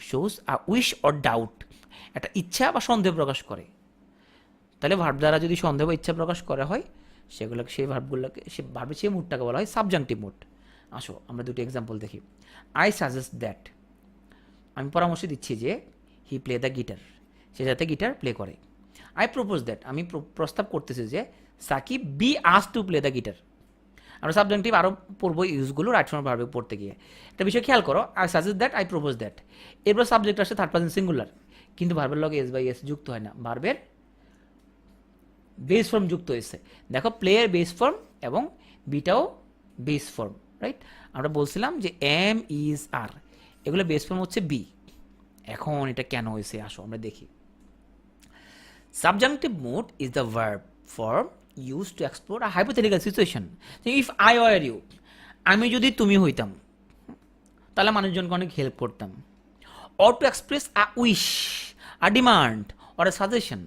shows a wish or doubt, একটা ইচ্ছা বা সন্দেহ প্রকাশ করে। তাহলে ভার্ব দ্বারা যদি সন্দেহ বা ইচ্ছা প্রকাশ করা হয়, সেগুলোকে, সেই ভার্বগুলোকে, সে ভার্বের সেই মুডটাকে বলা হয় সাবজাংটিভ মুড। আসো আমরা দুটি এক্সাম্পল দেখি। আই সাজেস্ট দ্যাট, আমি পরামর্শ দিচ্ছি যে হি প্লে দ্য গিটার, সে যাতে গিটার প্লে করে। আই প্রপোজ দ্যাট, আমি প্রস্তাব করতেছি যে সাকিব বি আস টু প্লে দ্য গিটার। আমরা সাবজেক্টিভ আরও পড়বো ইউজগুলো রাইট ফর্ম ভার্বে পড়তে গিয়ে। একটা বিষয় খেয়াল করো, I suggest that, I propose that, এরপর সাবজেক্ট আসে থার্ড পারসন সিঙ্গুলার, কিন্তু ভার্বের লগে এস বাই এস যুক্ত হয় না, ভার্বের বেস ফর্ম যুক্ত হয়েছে। দেখো প্লেয়ের বেস ফর্ম এবং বিটাও বেস ফর্ম, রাইট? আমরা বলছিলাম যে এম ইজ আর, এগুলো বেস ফর্ম হচ্ছে বি। এখন এটা কেন হয়েছে আসো আমরা দেখি। Subjunctive mood is the verb form used to explore a hypothetical situation. If I were you, আমি যদি তুমি হইতাম, তাহলে মানুষজনকে অনেক হেল্প করতাম। Or to express a wish, a demand or a suggestion.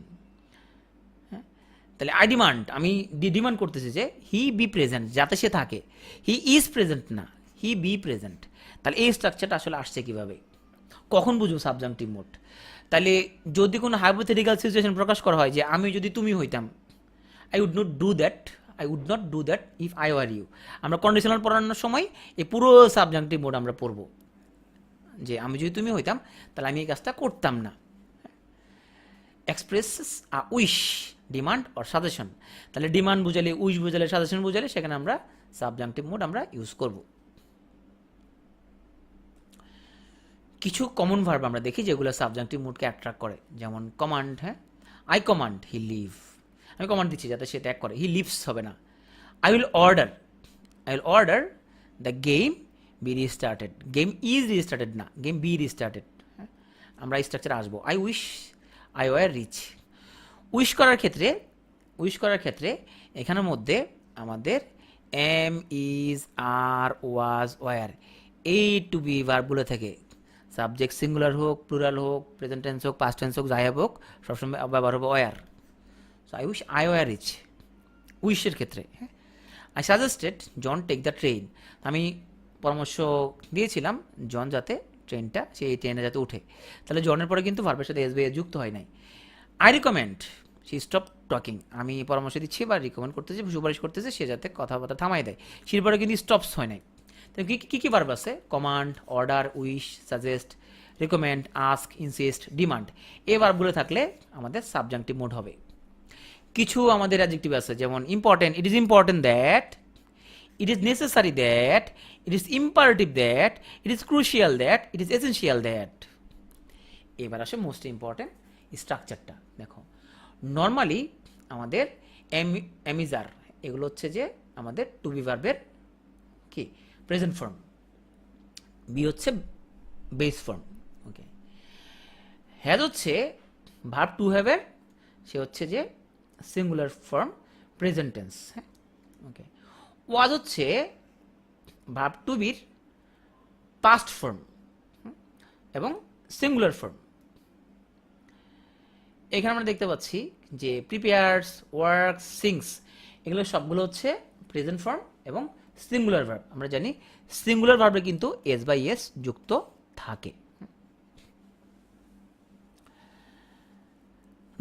তাহলে আই ডিমান্ড, আমি ডিমান্ড করতেছি যে হি বি প্রেজেন্ট, যাতে সে থাকে। হি ইজ প্রেজেন্ট না, হি বি প্রেজেন্ট। তাহলে এই স্ট্রাকচারটা আসলে আসছে কীভাবে, কখন বুঝবো সাবজাংটিভ মুড? তাহলে যদি কোনো হাইপোথেটিক্যাল সিচুয়েশন প্রকাশ করা হয় যে আমি যদি তুমি হইতাম, I would not do that if I were you. আমরা কন্ডিশনাল পড়ানোর সময় এই পুরো সাবজাংটিভ মুড আমরা পড়ব, যে আমি যদি তুমি হইতাম তাহলে আমি এই কাজটা করতাম না। Expresses a wish, demand or suggestion. তাহলে ডিমান্ড বুঝালে, উইশ বুঝালে, সাজেশন বুঝালে, সেখানে আমরা সাবজাংটিভ মুড আমরা ইউজ করব। কিছু কমন ভার্ব আমরা দেখি যেগুলো সাবজাংটিভ মুডকে অ্যাট্রাক্ট করে, যেমন কমান্ড। হ্যাঁ, আই কমান্ড হি লিভ, আমি কমান্ড দিচ্ছি যাতে সে ত্যাগ করে, হি লিভস হবে না। I will order the game be restarted, game is restarted না, গেম বি রিস্টার্টেড। হ্যাঁ, আমরা এই স্ট্রাকচারে আসবো। I wish I were rich. Wish করার ক্ষেত্রে এখানের মধ্যে আমাদের am, is, are, was, were, এই টু বি ভার্বগুলো থেকে সাবজেক্ট সিঙ্গুলার হোক, প্লুরাল হোক, প্রেজেন্ট টেন্স হোক, পাস্ট টেন্স হোক, যাই হোক, সবসময় ব্যবহার হবে were. So I wish I were rich, উইশের ক্ষেত্রে। হ্যাঁ, I suggested John take the train, আমি পরামর্শ দিয়েছিলাম জন যাতে ট্রেনটা, সেই ট্রেনে যাতে উঠে। তাহলে জনের পরে কিন্তু ভার্বের সাথে এস বাই এস যুক্ত হয় নাই। I recommend she stop talking, আমি পরামর্শ দিচ্ছি বা রিকমেন্ড করতেছি, সুপারিশ করতেছে সে যাতে কথাবার্তা থামাই দেয়, সের পরে কিন্তু স্টপস হয় নাই। তো কী কী ভার্ব আছে? Command, order, wish, suggest, recommend, ask, insist, demand. এই ভার্বগুলো থাকলে আমাদের সাবজাংটিভ মুড হবে। কিছু আমাদের অ্যাডজেক্টিভ আছে, যেমন important, it is important that, it is necessary that, it is imperative that, it is crucial that, it is essential that. এবার আসে মোস্ট ইম্পর্টেন্ট স্ট্রাকচারটা। দেখো নর্মালি আমাদের এমিজার, এগুলো হচ্ছে যে আমাদের টু বি ভার্বের কি প্রেজেন্ট ফর্ম, বি হচ্ছে বেস ফর্ম। ওকে, হ্যাজ হচ্ছে ভার্ব টু হ্যাভের, সে হচ্ছে যে সিঙ্গুলার ফর্ম, প্রেজেন্ট টেন্স। হ্যাঁ, ওকে। ওয়াজ হচ্ছে ভার্ব টু বির পাস্ট ফর্ম এবং সিঙ্গুলার ফর্ম। এখানে আমরা দেখতে পাচ্ছি যে প্রিপেয়ার্স, ওয়ার্কস, সিংস, এগুলো সবগুলো হচ্ছে প্রেজেন্ট ফর্ম এবং সিঙ্গুলার ভার্ব। আমরা জানি সিঙ্গুলার ভার্বে কিন্তু এস বাই এস যুক্ত থাকে।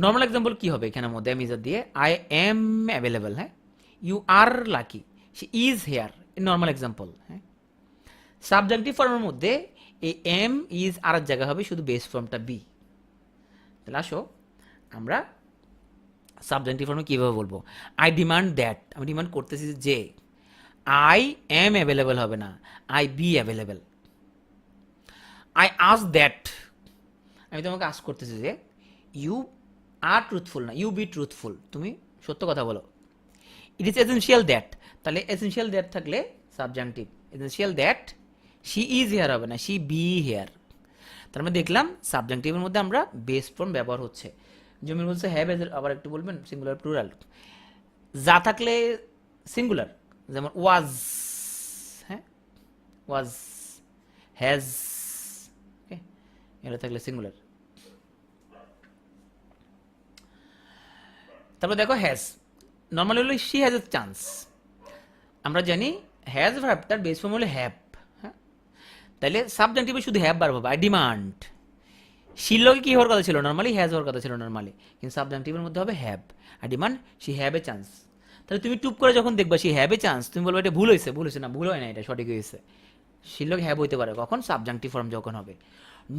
নর্মাল এক্সাম্পল কি হবে এখানের মধ্যে আমি দিয়ে আই এম অ্যাভেলেবল, হ্যাঁ, you are lucky, she is here, normal example. হ্যাঁ, সাবজেক্টিভ ফর্মের মধ্যে এই এম ইজ আর জায়গা হবে শুধু বেস ফর্মটা বি। তাহলে আসো আমরা সাবজেক্টিভ ফর্মে কীভাবে বলবো। আই ডিমান্ড দ্যাট, আমি ডিমান্ড করতেছি যে, আই এম অ্যাভেলেবল হবে না, I be available. I us that, আমি তোমাকে আস করতেছি যে ইউ আর ট্রুথফুল না, ইউ বি ট্রুথফুল, তুমি সত্য কথা বলো। ইট ইজ এসেন্সিয়াল দ্যাট, তাহলে এসেন্সিয়াল দ্যাট থাকলে subjective, essential that she is here হবে না, শি বি হেয়ার। তার মানে দেখলাম সাবজেক্টিভের মধ্যে আমরা বেস ফর্ম ব্যবহার হচ্ছে। যেমন বলছে হ্যাভ, আবার একটু বলবেন সিঙ্গুলার প্লুরাল। যা থাকলে সিঙ্গুলার, যেমন ওয়াজ, হ্যাঁ, ওয়াজ, হ্যাজ, ওকে, এটা থাকলে সিঙ্গুলার। তারপর দেখো হ্যাজ, নর্মালি হলো শি হ্যাজ এ চান্স। আমরা জানি হ্যাজ ভার্ব তার বেস ফর্ম হলো হ্যাভ, হ্যাঁ, তাহলে সাবজেক্টিভে শুধু হ্যাভ ভার্ব হবে। আই ডিমান্ড, শির লগে কি হওয়ার কথা ছিল নর্মালি, হ্যাজ হওয়ার কথা ছিল নর্মালি, কিন্তু সাবজেক্টিভের মধ্যে হবে have. I demand she have a chance. তাহলে তুমি টুপ করে যখন দেখবা শি হ্যাভ এ চান্স, তুমি বলবে এটা ভুল হয়েছে, ভুল হয়েছে না, ভুল হয় না, এটা সঠিক হয়েছে। শির লগে হ্যাভ হইতে পারে কখন, সাবজেক্টিভ ফর্ম যখন হবে।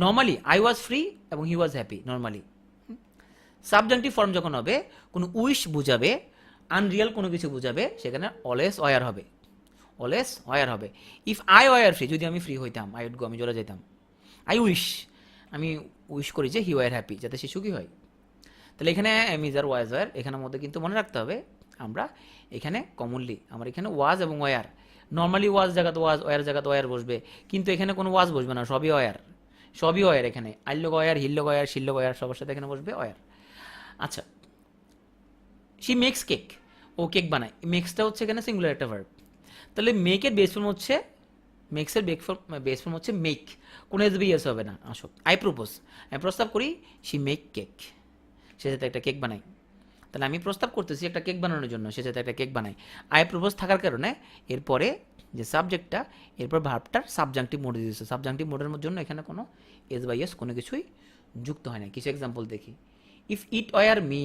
নর্মালি আই ওয়াজ ফ্রি এবং he was happy, normally. Subjective form যখন হবে কোনো উইশ বুঝাবে, আনরিয়াল কোনো কিছু বুঝাবে, সেখানে অলওয়েজ ওয়ার হবে, অলওয়েজ ওয়ার হবে। ইফ আই ওয়ার ফ্রি, যদি আমি ফ্রি হইতাম, আই উড গো, আমি চলে যেতাম। আই উইশ, আমি উইশ করি যে হি ওয়ার হ্যাপি, যাতে সে সুখী হয়। তাহলে এখানে am is are was were, এখানের মধ্যে কিন্তু মনে রাখতে হবে আমরা এখানে কমনলি আমার এখানে ওয়াজ এবং ওয়ার, নর্মালি ওয়াজ জায়গাতে ওয়াজ, ওয়ার জায়গাতে ওয়ার বসবে, কিন্তু এখানে কোনো ওয়াজ বসবে না, সবই ওয়ার, সবই ওয়ার। এখানে আইল্লোক ওয়ার, হিল্লোক ওয়ার, শিল্লোক ওয়ার, সবার সাথে এখানে বসবে ওয়ার। আচ্ছা, শি মেক্স কেক, ও কেক বানায়, মেক্সটা হচ্ছে এখানে সিঙ্গুলার একটা ভার্ব। তাহলে মেকের বেস ফর্ম হচ্ছে, মেক্সের বেস ফর্ম হচ্ছে মেক, কোনো এস বি এস হবে না। আসো আই প্রপোজ, আমি প্রস্তাব করি, শি মেক কেক, সে যাতে একটা কেক বানায়। তাহলে আমি প্রস্তাব করতেছি একটা কেক বানানোর জন্য, সে যাতে একটা কেক বানায়। আই প্রপোজ থাকার কারণে এরপরে যে সাবজেক্টটা, এরপর ভার্বটার সাবজেক্টিভ মোডে দিয়েছে। সাবজেক্টিভ মোডের জন্য এখানে কোনো এস বাই এস কোনো কিছুই যুক্ত হয় না। কিছু এক্সাম্পল দেখি। If it were me,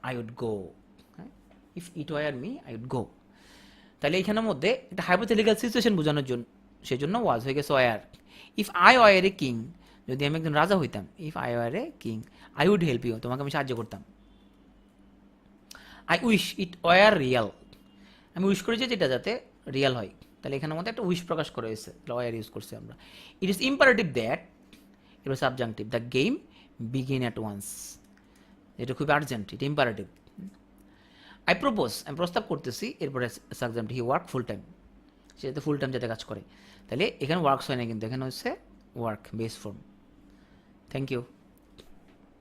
I would go, হ্যাঁ, if it were me, I would go. তাহলে এইখানের মধ্যে একটা হাইপোথেটিক্যাল সিচুয়েশন বোঝানোর জন্য, সেজন্য ওয়াজ হয়ে গেছে were. If I were a king, যদি আমি একজন রাজা হইতাম, if I were a king, I would help you, তোমাকে আমি সাহায্য করতাম। I wish it were real, আমি উইশ করেছি যেটা যাতে রিয়াল হয়। তাহলে এখানের মধ্যে একটা উইশ প্রকাশ করা হয়েছে, ওয়ার ইউজ করছি আমরা। ইট ইজ ইম্পারেটিভ দ্যাট, এটা subjunctive, the game begin at once, এটা খুব আর্জেন্ট, এটা ইম্পারেটিভ। আই প্রপোজ, আমি প্রস্তাব করতেছি, এরপরে subjective, he work full time, সে যাতে ফুল টাইম যাতে কাজ করে। তাহলে এখানে ওয়ার্কস হয় না, কিন্তু এখানে হচ্ছে work base form. Thank you.